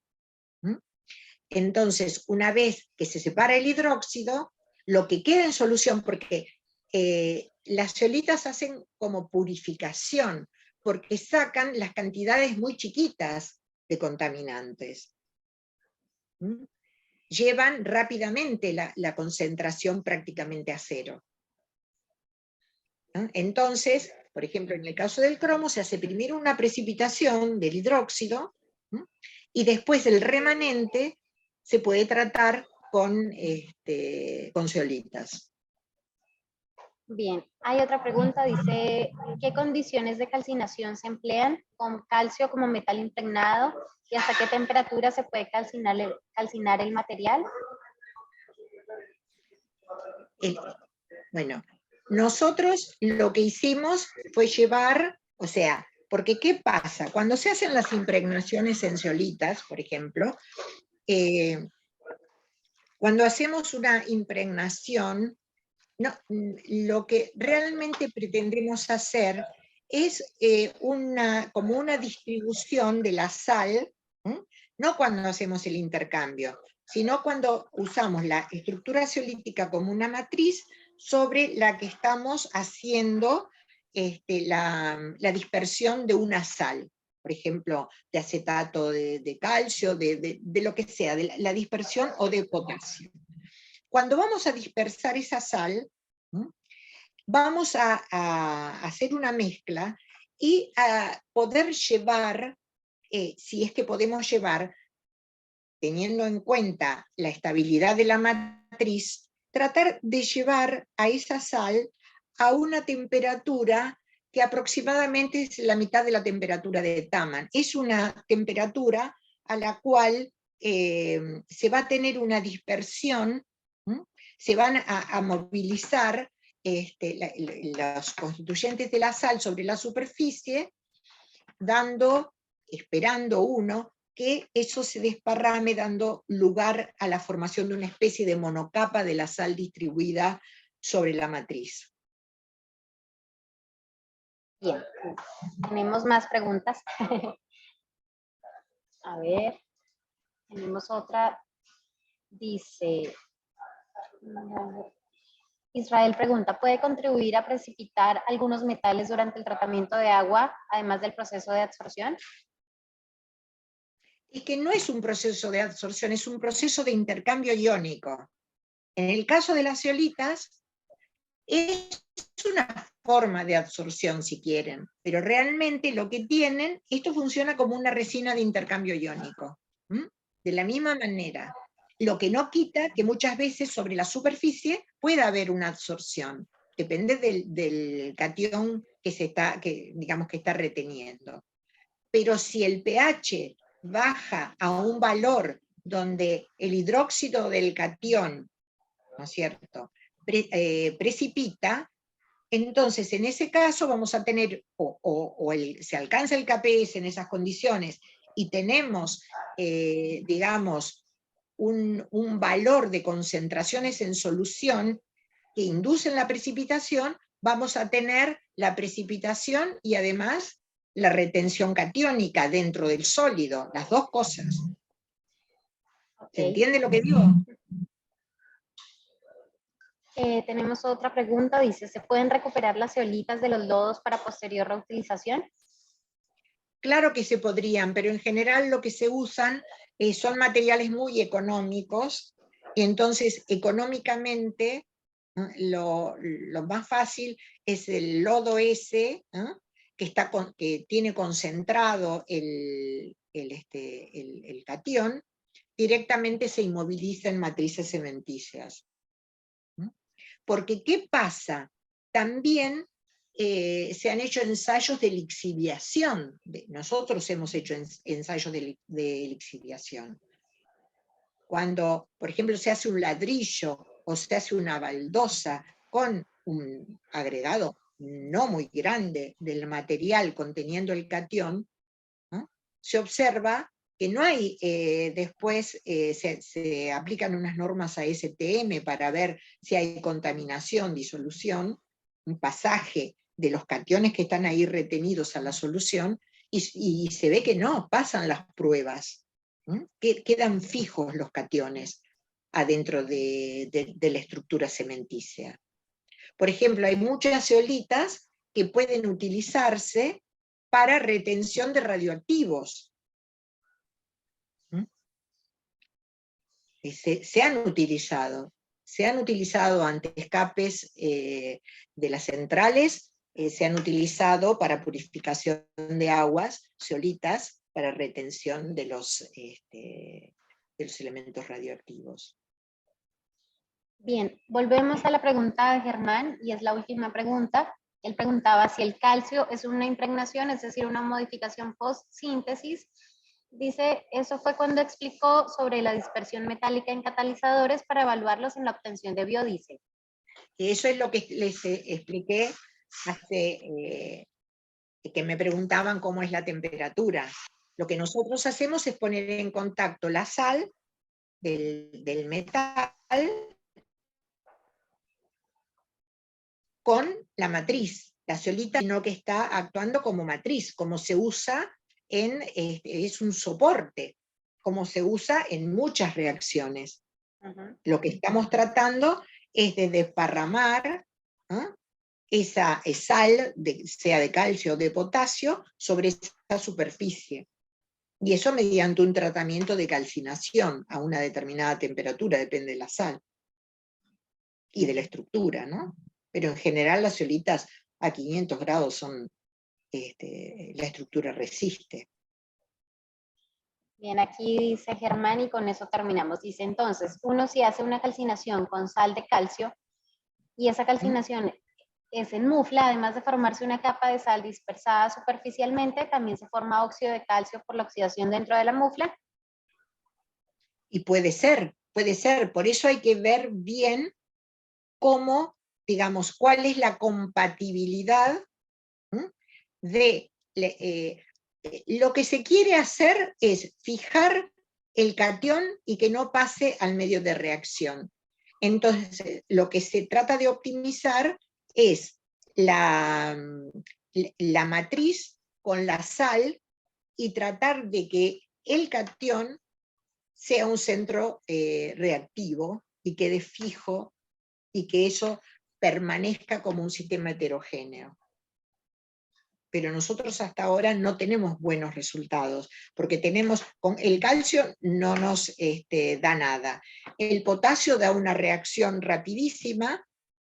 Entonces, una vez que se separa el hidróxido, lo que queda en solución, porque las zeolitas hacen como purificación, porque sacan las cantidades muy chiquitas de contaminantes. Llevan rápidamente la concentración prácticamente a cero. Entonces, por ejemplo, en el caso del cromo, se hace primero una precipitación del hidróxido, y después el remanente se puede tratar con zeolitas. Bien, hay otra pregunta, dice, ¿qué condiciones de calcinación se emplean con calcio como metal impregnado y hasta qué temperatura se puede calcinar el material? Bueno, nosotros lo que hicimos fue llevar, o sea, porque ¿qué pasa? Cuando se hacen las impregnaciones en zeolitas, por ejemplo, cuando hacemos una impregnación, lo que realmente pretendemos hacer es como una distribución de la sal, no cuando hacemos el intercambio, sino cuando usamos la estructura zeolítica como una matriz sobre la que estamos haciendo la dispersión de una sal, por ejemplo, de acetato de calcio, de lo que sea, de la dispersión o de potasio. Cuando vamos a dispersar esa sal, vamos a hacer una mezcla y a poder llevar, si es que podemos llevar, teniendo en cuenta la estabilidad de la matriz, tratar de llevar a esa sal a una temperatura que aproximadamente es la mitad de la temperatura de Taman. Es una temperatura a la cual se va a tener una dispersión, se van a movilizar los constituyentes de la sal sobre la superficie, esperando uno que eso se desparrame, dando lugar a la formación de una especie de monocapa de la sal distribuida sobre la matriz. Bien, tenemos más preguntas. A ver, tenemos otra. Dice, Israel pregunta, ¿puede contribuir a precipitar algunos metales durante el tratamiento de agua, además del proceso de absorción? Es que no es un proceso de absorción, es un proceso de intercambio iónico. En el caso de las zeolitas, es una forma de absorción, si quieren, pero realmente lo que tienen, esto funciona como una resina de intercambio iónico. De la misma manera, lo que no quita que muchas veces sobre la superficie pueda haber una absorción, depende del catión digamos que está reteniendo. Pero si el pH baja a un valor donde el hidróxido del catión, ¿no es cierto?, precipita, entonces en ese caso vamos a tener, se alcanza el KPS en esas condiciones y tenemos, digamos, un valor de concentraciones en solución que inducen la precipitación, vamos a tener la precipitación y además la retención catiónica dentro del sólido, las dos cosas. ¿Se entiende lo que digo? Tenemos otra pregunta, dice, ¿se pueden recuperar las zeolitas de los lodos para posterior reutilización? Claro que se podrían, pero en general lo que se usan son materiales muy económicos, y entonces económicamente lo más fácil es el lodo ese, que tiene concentrado el catión, directamente se inmoviliza en matrices cementicias. Porque, ¿qué pasa? También se han hecho ensayos de lixiviación. Nosotros hemos hecho ensayos de lixiviación. Cuando, por ejemplo, se hace un ladrillo o se hace una baldosa con un agregado no muy grande del material conteniendo el catión, ¿no?, se observa que no hay, después se aplican unas normas a STM para ver si hay contaminación, disolución, un pasaje de los cationes que están ahí retenidos a la solución, y se ve que no, pasan las pruebas, que quedan fijos los cationes adentro de la estructura cementicia. Por ejemplo, hay muchas zeolitas que pueden utilizarse para retención de radioactivos. Se han utilizado ante escapes de las centrales, se han utilizado para purificación de aguas, zeolitas, para retención de los elementos radioactivos. Bien, volvemos a la pregunta de Germán, y es la última pregunta. Él preguntaba si el calcio es una impregnación, es decir, una modificación post-síntesis. Dice, eso fue cuando explicó sobre la dispersión metálica en catalizadores para evaluarlos en la obtención de biodiesel. Eso es lo que les expliqué hace, que me preguntaban cómo es la temperatura. Lo que nosotros hacemos es poner en contacto la sal del metal con la matriz, la zeolita, sino que está actuando como matriz, como se usa es un soporte, como se usa en muchas reacciones. Lo que estamos tratando es de desparramar esa sal, sea de calcio o de potasio, sobre esa superficie. Y eso mediante un tratamiento de calcinación a una determinada temperatura, depende de la sal y de la estructura, ¿no? Pero en general las zeolitas a 500 grados son, la estructura resiste. Bien, aquí dice Germán, y con eso terminamos. Dice, entonces, uno si hace una calcinación con sal de calcio, y esa calcinación es en mufla, además de formarse una capa de sal dispersada superficialmente, también se forma óxido de calcio por la oxidación dentro de la mufla. Y puede ser, por eso hay que ver bien cómo, digamos, cuál es la compatibilidad de... lo que se quiere hacer es fijar el catión y que no pase al medio de reacción. Entonces, lo que se trata de optimizar es la la matriz con la sal y tratar de que el catión sea un centro reactivo y quede fijo y que eso permanezca como un sistema heterogéneo. Pero nosotros hasta ahora no tenemos buenos resultados, porque con el calcio no nos da nada. El potasio da una reacción rapidísima,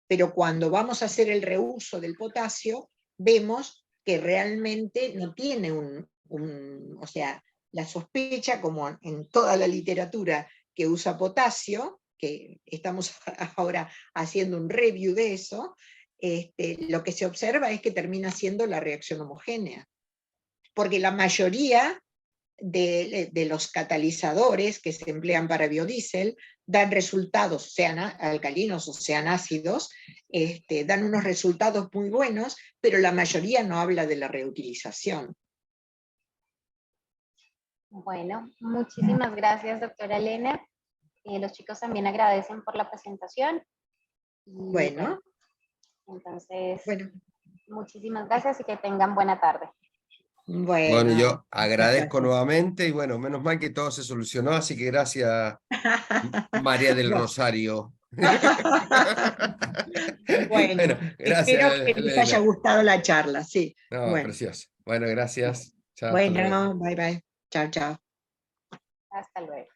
pero cuando vamos a hacer el reuso del potasio, vemos que realmente no tiene o sea, la sospecha, como en toda la literatura que usa potasio, que estamos ahora haciendo un review de eso, lo que se observa es que termina siendo la reacción homogénea. Porque la mayoría de los catalizadores que se emplean para biodiesel dan resultados, sean alcalinos o sean ácidos, dan unos resultados muy buenos, pero la mayoría no habla de la reutilización. Bueno, muchísimas gracias, doctora Elena. Los chicos también agradecen por la presentación. Y, bueno, entonces, bueno, muchísimas gracias y que tengan buena tarde. Bueno, yo agradezco gracias. nuevamente y bueno, menos mal que todo se solucionó, así que gracias María del Rosario. Bueno, gracias, espero que les haya Elena. gustado la charla, sí. No, Bueno, precioso. Bueno, gracias. Chao, hasta luego. bueno, bye bye. Chao, chao. Hasta luego.